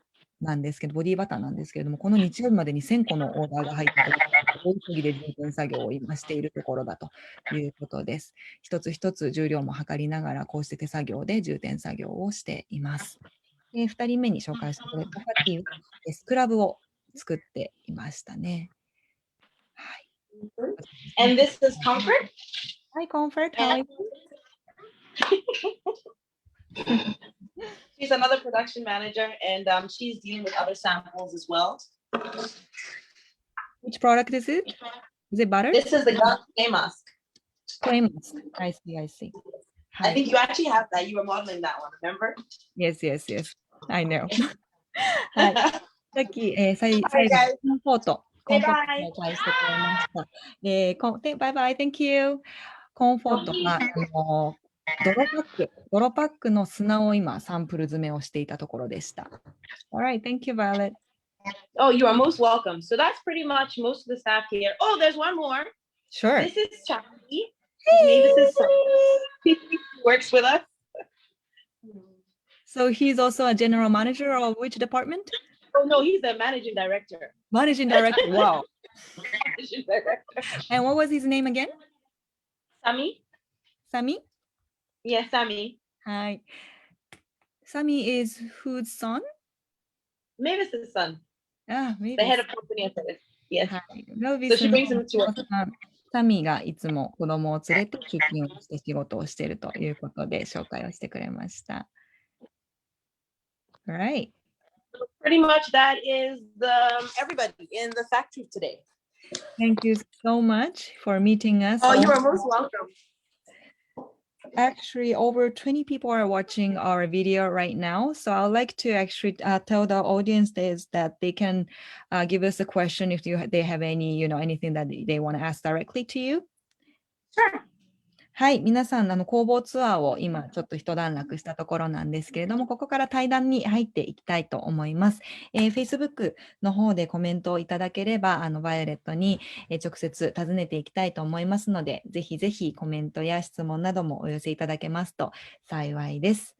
ーなんですけど、ボディバターなんですけれども、この日曜日までに1000個のオーダーが入っている、大急ぎで充填作業を今しているところだということです。一つ一つ重量も測りながら、こうして手作業で充填作業をしています。2人目に紹介してくれたファティはスクラブを作っていましたね。はい。And this is Comfort. Hi, Comfort. How are you? She's another production manager, and she's dealing with other samples as well. Which product is it? Is it butter? This is the clay mask. Clay mask. I see. I think you actually have that. You were modeling that one, remember? Yes. I know. はい。さっき、最後、コンフォート紹介してくれました。バイバイ、Thank you. コンフォートが泥パックの砂を今、サンプル詰めをしていたところでした。Alright, thank you, Violet. Oh, you are most welcome. So that's pretty much most of the staff here. Oh, there's one more. Sure. This is Charlie. Mavis's son. He works with us. So he's also a general manager of which department? Oh no, he's the managing director. Managing director, wow. Managing director. And what was his name again? Sami? Yeah, Sami. Hi. Sami is whose son? Mavis's son. Mavis. The head of company affairs. Yes. So she brings him to work. サミがいつも子供を連れて出勤をして仕事をしているということで紹介をしてくれました。Right. Pretty much that is everybody in the factory today. Thank you so much for meeting us. Oh, you are most welcome. Actually, over 20 people are watching our video right now. So I would like to actually tell the audience that they can give us a question if they have any, anything that they want to ask directly to you. Sure. はい、皆さん、工房ツアーを今ちょっと一段落したところなんですけれども、ここから対談に入っていきたいと思います。Facebook の方でコメントをいただければ、バイオレットに直接尋ねていきたいと思いますので、ぜひぜひコメントや質問などもお寄せいただけますと幸いです。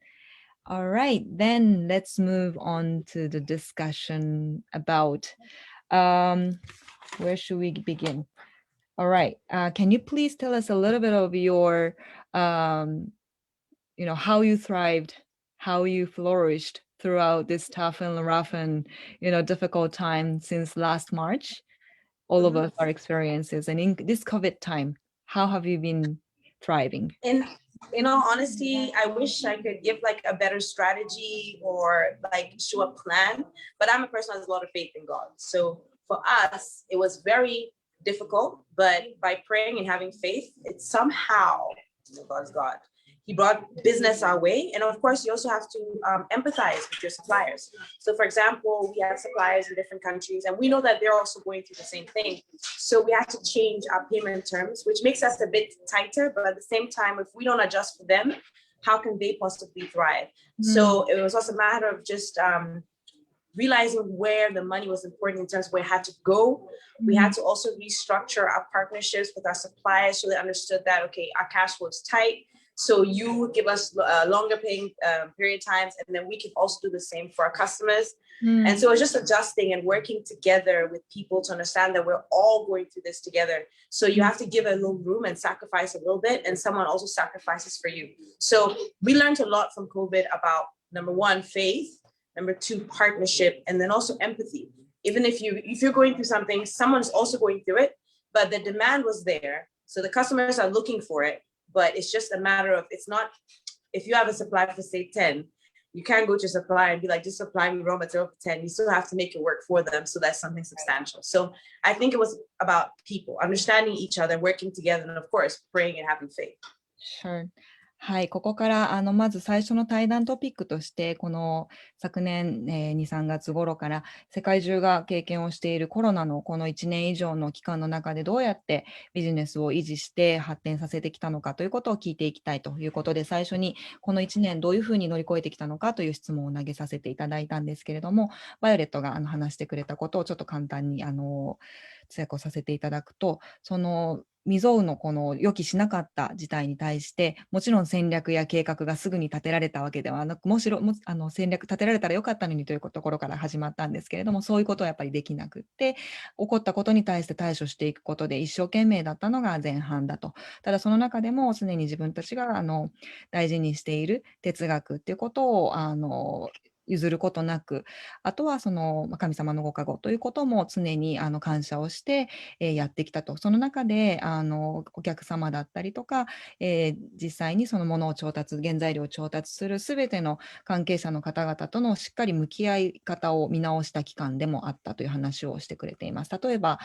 Alright, then let's move on to the discussion about where should we begin? All right. Can you please tell us a little bit of your, how you thrived, how you flourished throughout this tough and rough and, difficult time since last March? All of us are experiences. And in this COVID time, how have you been thriving? In all honesty, I wish I could give like a better strategy or like show a plan, but I'm a person who has a lot of faith in God. So for us, it was very difficult, but by praying and having faith, it somehow, God's God, He brought business our way. And of course, you also have to empathize with your suppliers. So for example, we have suppliers in different countries and we know that they're also going through the same thing. So we had to change our payment terms, which makes us a bit tighter, but at the same time, if we don't adjust for them, how can they possibly thrive? So it was also a matter of just realizing where the money was important in terms of where it had to go. We had to also restructure our partnerships with our suppliers so they understood that, okay, our cash flow is tight. So you give us longer paying period times, and then we can also do the same for our customers. And so it's just adjusting and working together with people to understand that we're all going through this together. So you have to give a little room and sacrifice a little bit, and someone also sacrifices for you. So we learned a lot from COVID about, number one, faith, number two, partnership, and then also empathy. Even if you're going through something, someone's also going through it, but the demand was there. So the customers are looking for it, but it's just a matter of, it's not, if you have a supply for say 10, you can't go to your supplier and be like, just supply me raw material for 10. You still have to make it work for them. So that's something substantial. So I think it was about people understanding each other, working together, and of course, praying and having faith. Sure. はい、ここからまず最初の対談トピックとして、この昨年、2、3月頃から世界中が経験をしているコロナのこの1年以上の期間の中でどうやってビジネスを維持して発展させてきたのかということを聞いていきたいということで、最初にこの1年どういうふうに乗り越えてきたのかという質問を投げさせていただいたんですけれども、バイオレットが話してくれたことをちょっと簡単に通訳をさせていただくと、その未曾有のこの予期しなかった事態に対して、もちろん戦略や計画がすぐに立てられたわけではなく、戦略立てられたらよかったのにというところから始まったんですけれども、そういうことはやっぱりできなくって、起こったことに対して対処していくことで一生懸命だったのが前半だと。ただその中でも常に自分たちが大事にしている哲学っていうことを譲ることなく、あとはその神様のご加護ということも常に感謝をして、やってきたと。その中でお客様だったりとか、実際にそのものを原材料を調達するすべての関係者の方々とのしっかり向き合い方を見直した期間でもあったという話をしてくれています。例えば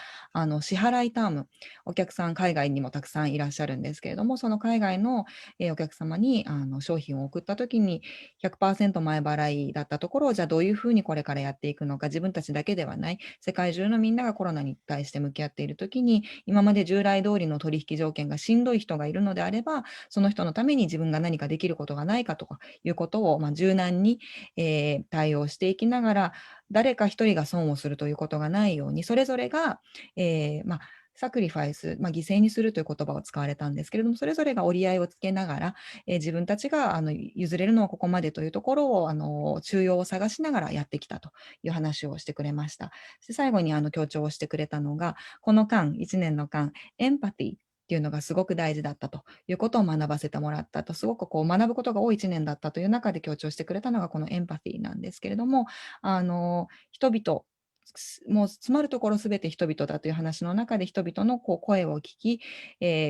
支払いターム、お客さん海外にもたくさんいらっしゃるんですけれども、その海外のお客様に商品を送った時に 100% 前払いだったところを、じゃあどういうふうにこれからやっていくのか、自分たちだけではない世界中のみんながコロナに対して向き合っているときに、今まで従来通りの取引条件がしんどい人がいるのであれば、その人のために自分が何かできることがないかとかいうことを、柔軟に、対応していきながら、誰か一人が損をするということがないように、それぞれが、サクリファイス、犠牲にするという言葉を使われたんですけれども、それぞれが折り合いをつけながら、自分たちが譲れるのはここまでというところを中庸を探しながらやってきたという話をしてくれました。で最後に強調をしてくれたのが、この間、1年の間、エンパティっていうのがすごく大事だったということを学ばせてもらったと、すごく学ぶことが多い1年だったという中で強調してくれたのがこのエンパティなんですけれども、人々、もう詰まるところすべて人々だという話の中で、人々の声を聞き、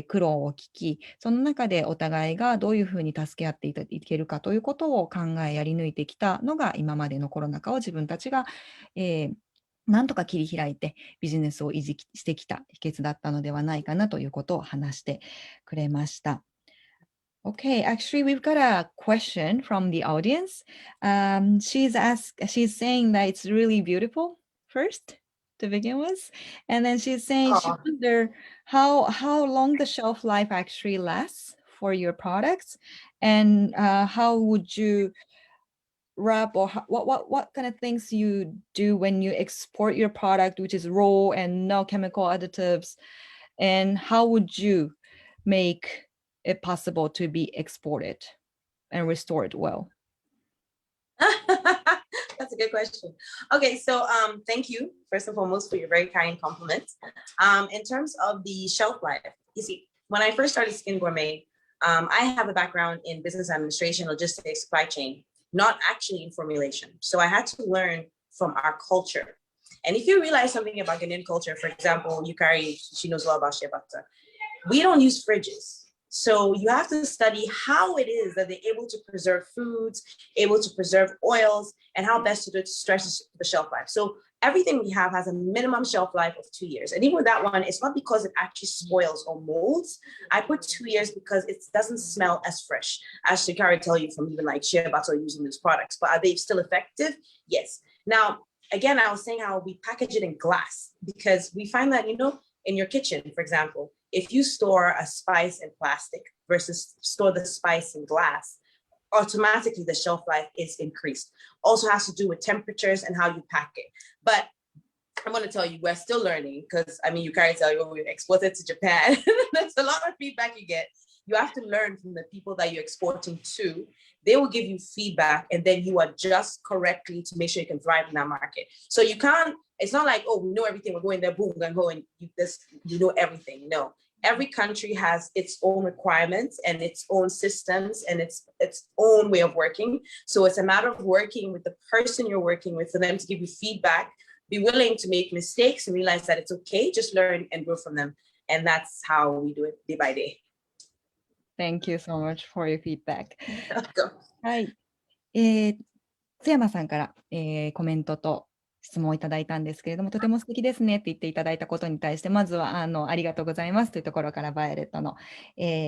苦労を聞き、その中でお互いがどういうふうに助け合っていけるかということを考えやり抜いてきたのが、今までのコロナ禍を自分たちが、なんとか切り開いてビジネスを維持してきた秘訣だったのではないかなということを話してくれました。Okay, actually, we've got a question from the audience. She's saying that it's really beautiful first to begin with, and then she's saying she wonder how long the shelf life actually lasts for your products, and how would you wrap, or what kind of things you do when you export your product, which is raw and no chemical additives, and how would you make it possible to be exported and restored well? That's a good question. Okay, so thank you first and foremost for your very kind compliments. In terms of the shelf life, you see, when I first started Skin Gourmet, I have a background in business administration, logistics, supply chain, not actually in formulation. So I had to learn from our culture. And if you realize something about Ghanaian culture, for example, Yukari, she knows a lot about shea butter. We don't use fridges. So you have to study how it is that they're able to preserve foods, able to preserve oils, and how best to do it to stretch the shelf life. So everything we have has a minimum shelf life of 2 years. And even with that one, it's not because it actually spoils or molds. I put 2 years because it doesn't smell as fresh, as Shikari tell you from even like shea butter using these products. But are they still effective? Yes. Now, again, I was saying how we package it in glass, because we find that, you know, in your kitchen, for example, if you store a spice in plastic versus store the spice in glass, automatically the shelf life is increased. Also has to do with temperatures and how you pack it. But I'm going to tell you, we're still learning, because I mean, you can't tell you, oh, we exported to Japan. That's a lot of feedback you get. You have to learn from the people that you're exporting to. They will give you feedback, and then you adjust correctly to make sure you can thrive in that market. So you can't, it's not like, oh, we know everything, we're going there, boom, we're going to go and you know everything. No, every country has its own requirements and its own systems and its own way of working. So it's a matter of working with the person you're working with for them to give you feedback, be willing to make mistakes and realize that it's okay, just learn and grow from them. And that's how we do it day by day. Thank you so much for your feedback. welcome. はい。津山さんから、コメントと質問をいただいたんですけれども、とても素敵ですねって言っていただいたことに対して、まずはありがとうございますというところからバイオレットの、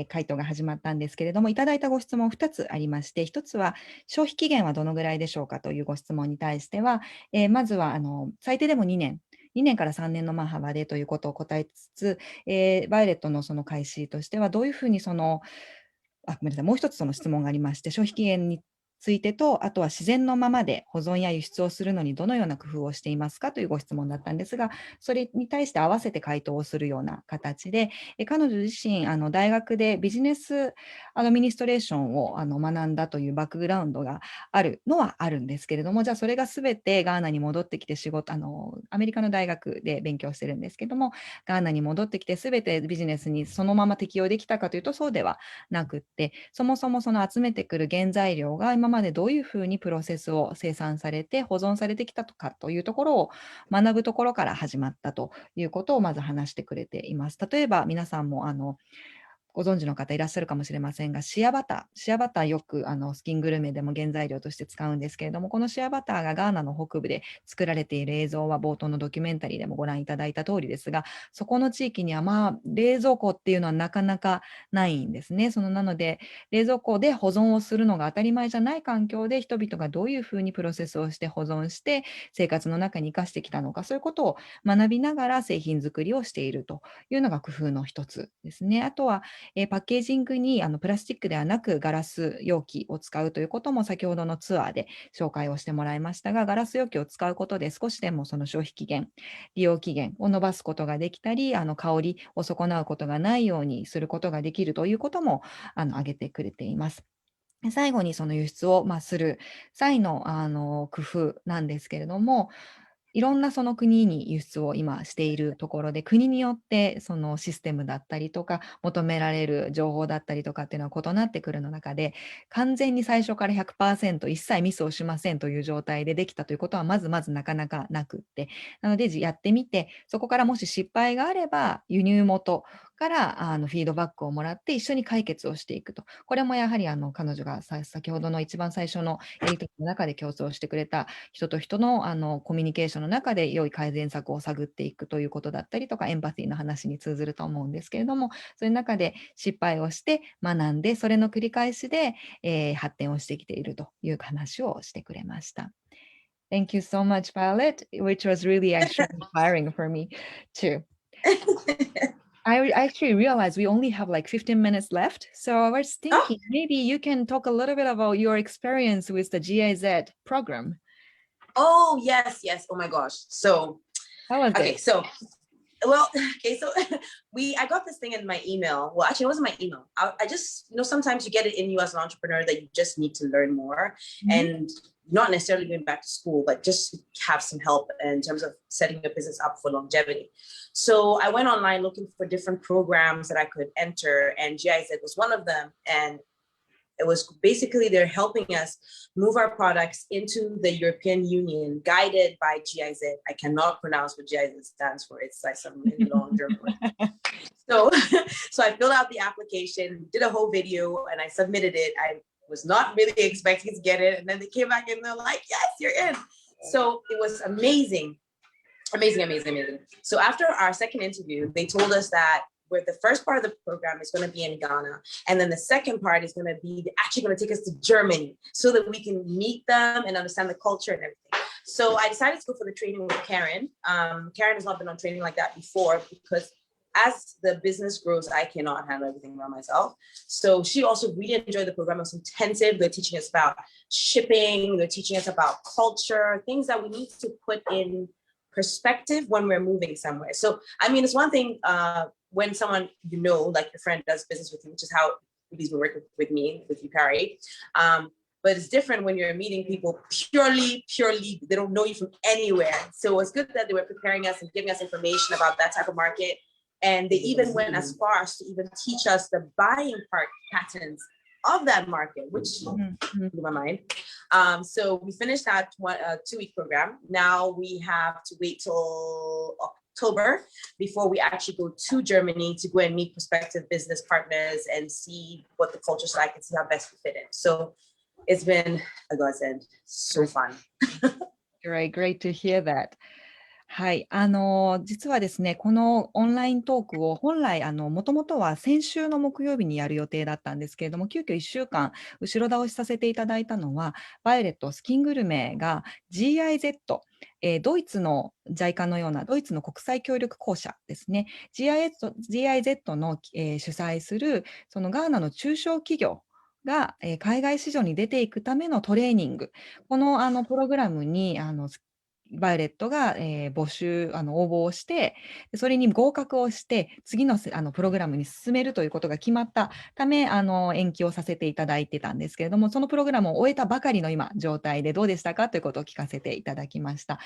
回答が始まったんですけれども、いただいたご質問2つありまして、1つは消費期限はどのぐらいでしょうかというご質問に対しては、まずは最低でも2年から3年の幅でということを答えつつ、バイオレットのその開始としてはどういうふうにごめんなさい、もう一つその質問がありまして、消費期限についてと、あとは自然のままで保存や輸出をするのにどのような工夫をしていますかというご質問だったんですが、それに対して合わせて回答をするような形で、彼女自身大学でビジネスアドミニストレーションを学んだというバックグラウンドがあるのはあるんですけれども、じゃあそれがすべてガーナに戻ってきてアメリカの大学で勉強してるんですけども、ガーナに戻ってきてすべてビジネスにそのまま適用できたかというとそうではなくって、そもそもその集めてくる原材料が今までどういうふうにプロセスを生産されて保存されてきたかというところを学ぶところから始まったということをまず話してくれています。例えば皆さんもご存知の方いらっしゃるかもしれませんが、シアバターよくスキングルメでも原材料として使うんですけれども、このシアバターがガーナの北部で作られている映像は冒頭のドキュメンタリーでもご覧いただいた通りですが、そこの地域には冷蔵庫っていうのはなかなかないんですね。なので冷蔵庫で保存をするのが当たり前じゃない環境で人々がどういうふうにプロセスをして保存して生活の中に生かしてきたのか、そういうことを学びながら製品作りをしているというのが工夫の一つですね。あとはパッケージングにプラスチックではなくガラス容器を使うということも先ほどのツアーで紹介をしてもらいましたが、ガラス容器を使うことで少しでもその消費期限、利用期限を延ばすことができたり、香りを損なうことがないようにすることができるということも挙げてくれています。最後にその輸出をする際の工夫なんですけれども、いろんなその国に輸出を今しているところで、国によってそのシステムだったりとか求められる情報だったりとかっていうのは異なってくるの中で、完全に最初から 100% 一切ミスをしませんという状態でできたということはまずなかなかなくって、なのでやってみて、そこからもし失敗があれば輸入元からフィードバックをもらって一緒に解決をしていくと。これもやはり彼女が先ほどの一番最初のやり取りの中で競争してくれた人と人のコミュニケーションの中で良い改善策を探っていくということだったりとか、エンパシーの話に通ずると思うんですけれども、そういう中で失敗をして学んで、それの繰り返しで、発展をしてきているという話をしてくれました。Thank you so much, Violet, which was really actually inspiring for me too. I actually realized we only have like 15 minutes left. So I was thinking maybe you can talk a little bit about your experience with the GIZ program. Oh, yes. Oh my gosh. So, how was okay, it? So I got this thing in my email. Well, actually, it wasn't my email. I just, sometimes you get it in you as an entrepreneur that you just need to learn more and not necessarily going back to school, but just have some help in terms of setting a business up for longevity. So I went online looking for different programs that I could enter, and GIZ was one of them. And it was basically they're helping us move our products into the European Union, guided by GIZ. I cannot pronounce what GIZ stands for. It's like some really long German word. So I filled out the application, did a whole video, and I submitted it. I was not really expecting to get it. And then they came back and they're like, yes, you're in. So it was amazing. So after our second interview, they told us that the first part of the program is going to be in Ghana. And then the second part is going to be actually going to take us to Germany so that we can meet them and understand the culture and everything. So I decided to go for the training with Karen. Karen has not been on training like that before because as the business grows, I cannot handle everything by myself. So she also really enjoyed the program. It was intensive. They're teaching us about shipping. They're teaching us about culture, things that we need to put in perspective when we're moving somewhere. So, I mean, it's one thing when someone, like your friend does business with you, which is how he's been working with me, with you, Carrie. But it's different when you're meeting people purely, they don't know you from anywhere. So it's good that they were preparing us and giving us information about that type of market. And they even went as far as to even teach us the buying patterns of that market, which blew my mind. So we finished that 2-week program. Now we have to wait till October before we actually go to Germany to go and meet prospective business partners and see what the culture's like and see how best we fit in. So it's been a godsend, so fun. Great, great to hear that. はい、実はですね、このオンライントークを本来、もともとは先週の木曜日にやる予定だったんですけれども、急遽1週間後ろ倒しさせていただいたのは、バイオレットスキングルメが GIZ、ドイツの JICA のようなドイツの国際協力公社ですね、GIZ の、主催するそのガーナの中小企業が、海外市場に出ていくためのトレーニング、この、プログラムにバイオレットが、応募をして、それに合格をして、次のプログラムに進めるということが決まったため、延期をさせていただいてたんですけれども、そのプログラムを終えたばかりの今、状態でどうでしたかということを聞かせていただきました。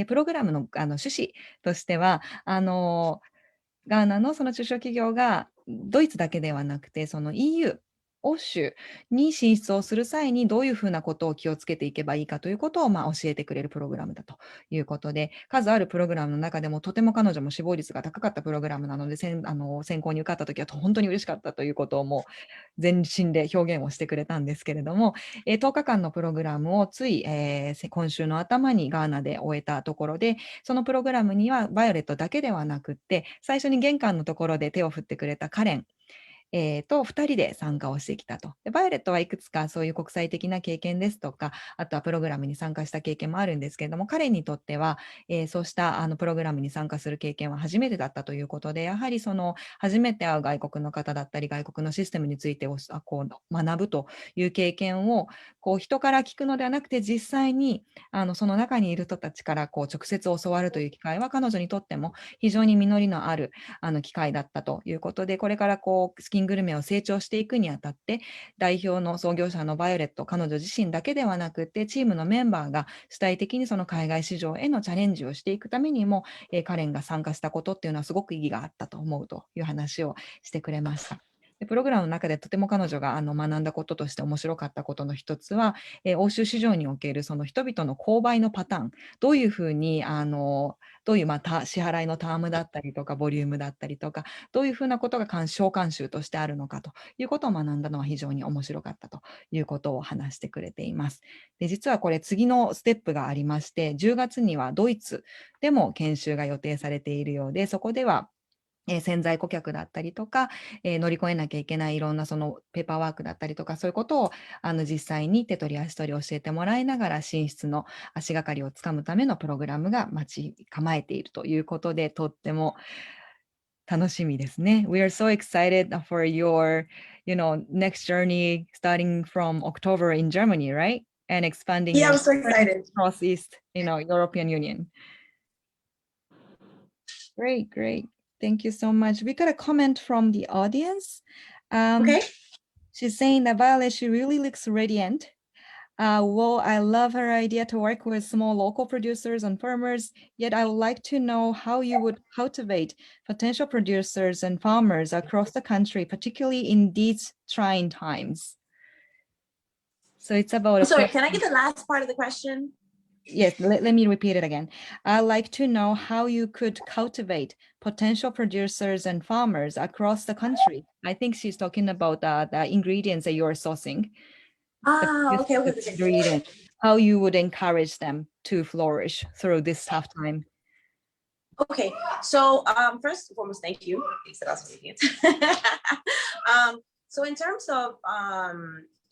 プログラムの、趣旨としては、ガーナのその中小企業がドイツだけではなくて、その EU、欧州に進出をする際にどういうふうなことを気をつけていけばいいかということを教えてくれるプログラムだということで、数あるプログラムの中でもとても彼女も死亡率が高かったプログラムなので、選考に受かったときは本当に嬉しかったということをもう全身で表現をしてくれたんですけれども、10日間のプログラムをつい、今週の頭にガーナで終えたところで、そのプログラムにはバイオレットだけではなくって、最初に玄関のところで手を振ってくれたカレン、と2人で参加をしてきたと。でバイオレットはいくつかそういう国際的な経験ですとか、あとはプログラムに参加した経験もあるんですけれども、彼にとっては、そうしたプログラムに参加する経験は初めてだったということで、やはりその初めて会う外国の方だったり、外国のシステムについてこう学ぶという経験をこう人から聞くのではなくて、実際にその中にいる人たちからこう直接教わるという機会は彼女にとっても非常に実りのある機会だったということで、これからこうスキングルメを成長していくにあたって、代表の創業者のバイオレット、彼女自身だけではなくて、チームのメンバーが主体的にその海外市場へのチャレンジをしていくためにも、カレンが参加したことっていうのはすごく意義があったと思うという話をしてくれました。プログラムの中でとても彼女が学んだこととして面白かったことの一つは、欧州市場におけるその人々の購買のパターン、どういうふうにどういう支払いのタームだったりとかボリュームだったりとか、どういうふうなことが小慣習としてあるのかということを学んだのは非常に面白かったということを話してくれています。で実はこれ次のステップがありまして、10月にはドイツでも研修が予定されているようで、そこでは潜在顧客だったりとか、乗り越えなきゃいけないいろんなそのペーパーワークだったりとか、そういうことを実際に手取り足取り教えてもらいながら進出の足がかりをつかむためのプログラムが待ち構えているということで、とっても楽しみですね。We are so excited for your, next journey starting from October in Germany, right? And expanding Yeah, I'm so excited. across East, European Union. Great, great. Thank you so much. We got a comment from the audience. Okay. She's saying that Violet, she really looks radiant. Well, I love her idea to work with small local producers and farmers, yet I would like to know how you would cultivate potential producers and farmers across the country, particularly in these trying times. So it's about— Sorry, can I get the last part of the question? Yes, let me repeat it again. I'd like to know how you could cultivate potential producers and farmers across the country. I think she's talking about the ingredients that you're sourcing. Okay. Ingredients, how you would encourage them to flourish through this tough time. Okay, so first and foremost, thank you. So in terms of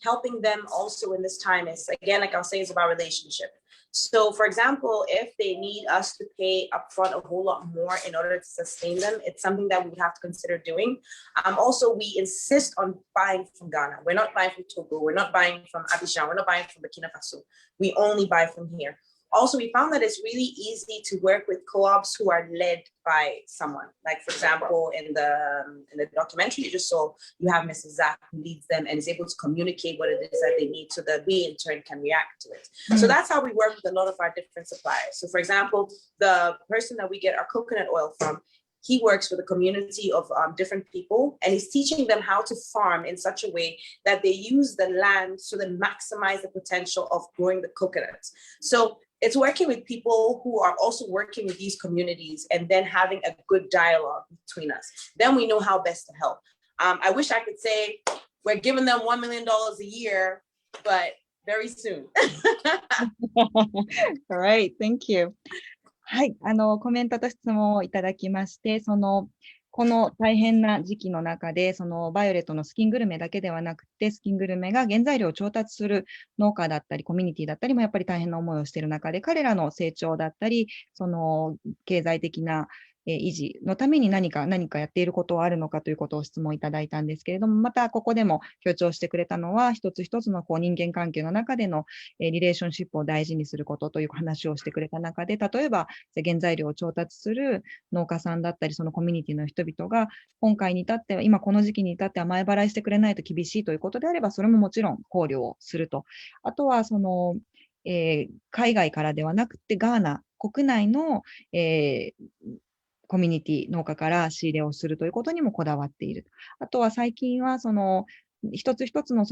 helping them also in this time, is again, like I was saying, it's about relationship. So for example, if they need us to pay upfront a whole lot more in order to sustain them, it's something that we would have to consider doing. Also, we insist on buying from Ghana. We're not buying from Togo. We're not buying from Abidjan. We're not buying from Burkina Faso. We only buy from here. Also, we found that it's really easy to work with co-ops who are led by someone. Like, for example, in the documentary you just saw, you have Mrs. Zach who leads them and is able to communicate what it is that they need so that we in turn can react to it. Mm-hmm. So that's how we work with a lot of our different suppliers. So for example, the person that we get our coconut oil from, he works with a community of different people, and he's teaching them how to farm in such a way that they use the land so they maximize the potential of growing the coconuts. So it's working with people who are also working with these communities and then having a good dialogue between us. Then we know how best to help. I wish I could say we're giving them $1 million a year, but very soon. All right, thank you. はい、コメントと質問をいただきまして、この大変な時期の中で、バイオレットのスキングルメだけではなくて、スキングルメが原材料を調達する農家だったり、コミュニティだったりもやっぱり大変な思いをしている中で、彼らの成長だったり、経済的な維持のために何かやっていることはあるのかということを質問いただいたんですけれども、またここでも強調してくれたのは、一つ一つの人間関係の中でのリレーションシップを大事にすることという話をしてくれた中で、例えば原材料を調達する農家さんだったり、そのコミュニティの人々が今回に至っては、今この時期に至っては前払いしてくれないと厳しいということであれば、それももちろん考慮をすると。あとは海外からではなくてガーナ国内の、コミュニティ農家から仕入れをするということにもこだわっている。あとは最近は一つ一つの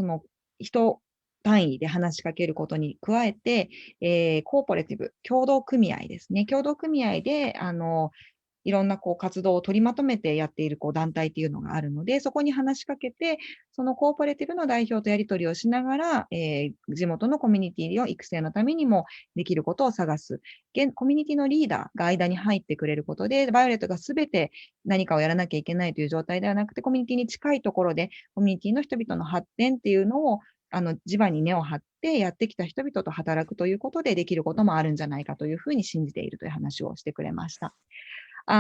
人単位で話しかけることに加えて、コーポレティブ、協同組合ですね。協同組合でいろんな活動を取りまとめてやっている団体っていうのがあるので、そこに話しかけて、そのコーポレティブの代表とやり取りをしながら、地元のコミュニティの育成のためにもできることを探す。コミュニティのリーダーが間に入ってくれることで、バイオレットがすべて何かをやらなきゃいけないという状態ではなくて、コミュニティに近いところで、コミュニティの人々の発展っていうのを地場に根を張ってやってきた人々と働くということでできることもあるんじゃないかというふうに信じているという話をしてくれました。コ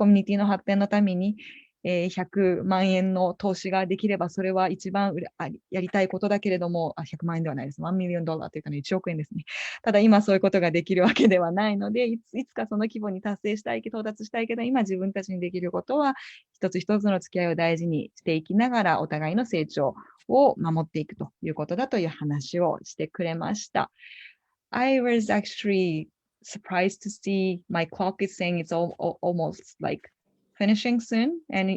ミュニティの発展のために、100万円の投資ができれば、それは一番やりたいことだけれども、100万円ではないです。$1 millionというかね、1億円ですね。ただ今そういうことができるわけではないので、いつかその規模に到達したいけど、今自分たちにできることは、一つ一つの付き合いを大事にしていきながら、お互いの成長を守っていくということだという話をしてくれました。I was actually surprised to see my clock is saying it's almost like finishing soon, and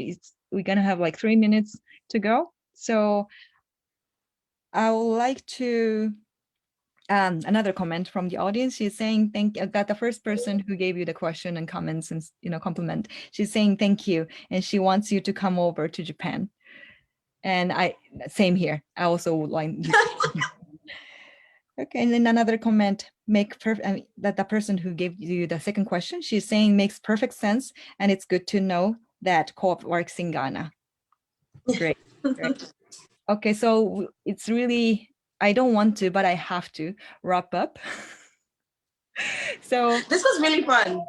we're gonna have like 3 minutes to go. So I would like to another comment from the audience. She's saying thank you, that the first person who gave you the question and comments and compliment, she's saying thank you, and she wants you to come over to Japan. And same here. I also would like you Okay, and then another comment, that the person who gave you the second question, she's saying makes perfect sense, and it's good to know that co-op works in Ghana. Great. Great. Okay, so it's really, I don't want to, but I have to wrap up. So this was really fun.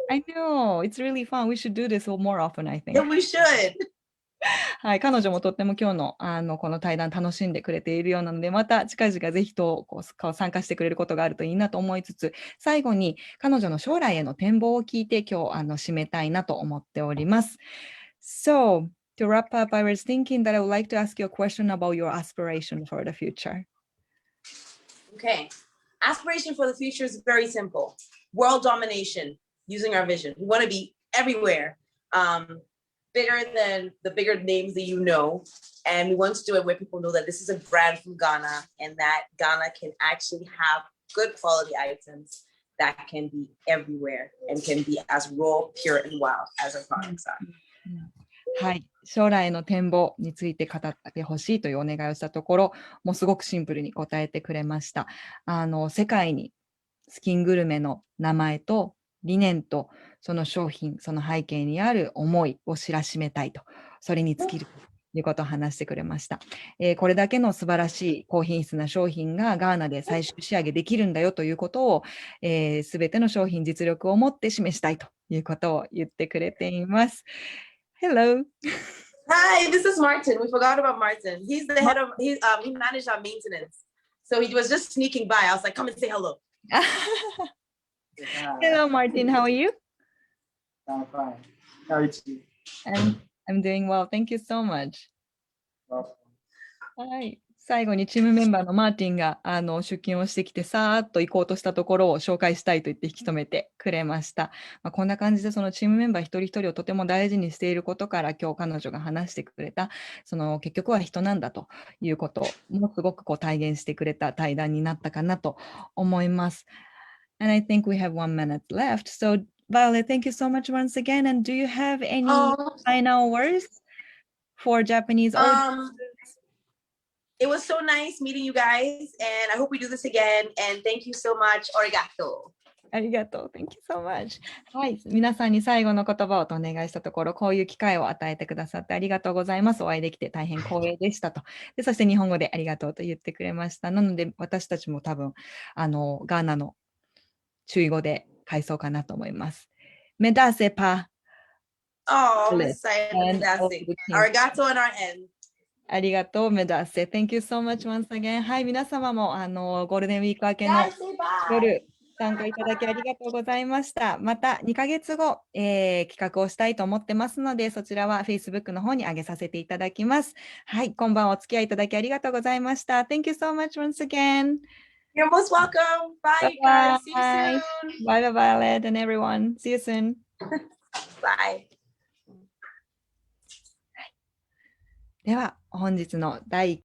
I know, it's really fun. We should do this more often, I think. Yeah, we should. はい、彼女もとっても今日のこの対談楽しんでくれているようなので、また近々ぜひと参加してくれることがあるといいなと思いつつ、最後に彼女の将来への展望を聞いて今日締めたいなと思っております。So, to wrap up, I was thinking that I would like to ask you a question about your aspiration for the future. Okay. Aspiration for the future is very simple. World domination using our vision. We want to be everywhere. Bigger than the bigger names that you know, and we want to do it where people know that this is a brand from Ghana and that Ghana can actually have good quality items that can be everywhere and can be as raw, pure, and wild as our products are. はい、将来の展望について語ってほしいというお願いをしたところ、もうすごくシンプルに答えてくれました。世界にスキングルメの名前と理念とその商品、その背景にある思いを知らしめたいと、それに尽きるということを話してくれました。これだけの素晴らしい高品質な商品がガーナで最終仕上げできるんだよということを、すべての商品実力を持って示したいということを言ってくれています。Hello. Hi, this is Martin. We forgot about Martin. He's the head of, he managed our maintenance. So he was just sneaking by. I was like, come and say hello. Hello, Martin. How are you? I'm fine. How are you? I'm doing well. Thank you so much. はい。最後にチームメンバーのマーティンが出勤をしてきてさーっと行こうとしたところを紹介したいと言って引き止めてくれました。こんな感じでそのチームメンバー一人一人をとても大事にしていることから今日彼女が話してくれたその結局は人なんだということもすごく体現してくれた対談になったかなと思います。And I think we have 1 minute left. So Violet, thank you so much once again. And do you have any final words for Japanese audience? It was so nice meeting you guys, and I hope we do this again. And thank you so much. Arigato. ありがとう。Thank you so much. はい。皆さんに最後の言葉をとお願いしたところ、こういう機会を与えてくださってありがとうございます。お会いできて大変光栄でしたと。で、そして日本語でありがとうと言ってくれました。なので、私たちも多分、ガーナの注意語で返そうかなと思います。メダセパ。Oh, Miss Sayed, Arigato on our end. ありがとう、メダセ。Thank you so much once again. はい、皆様もゴールデンウィーク明けの夜、参加いただきありがとうございました。また2ヶ月後、企画をしたいと思ってますので、そちらは Facebook の方に上げさせていただきます。はい、今晩お付き合いいただきありがとうございました。Thank you so much once again. You're most welcome. Bye, guys. See you soon. Bye, Violet and everyone. See you soon. Bye. では、本日の第1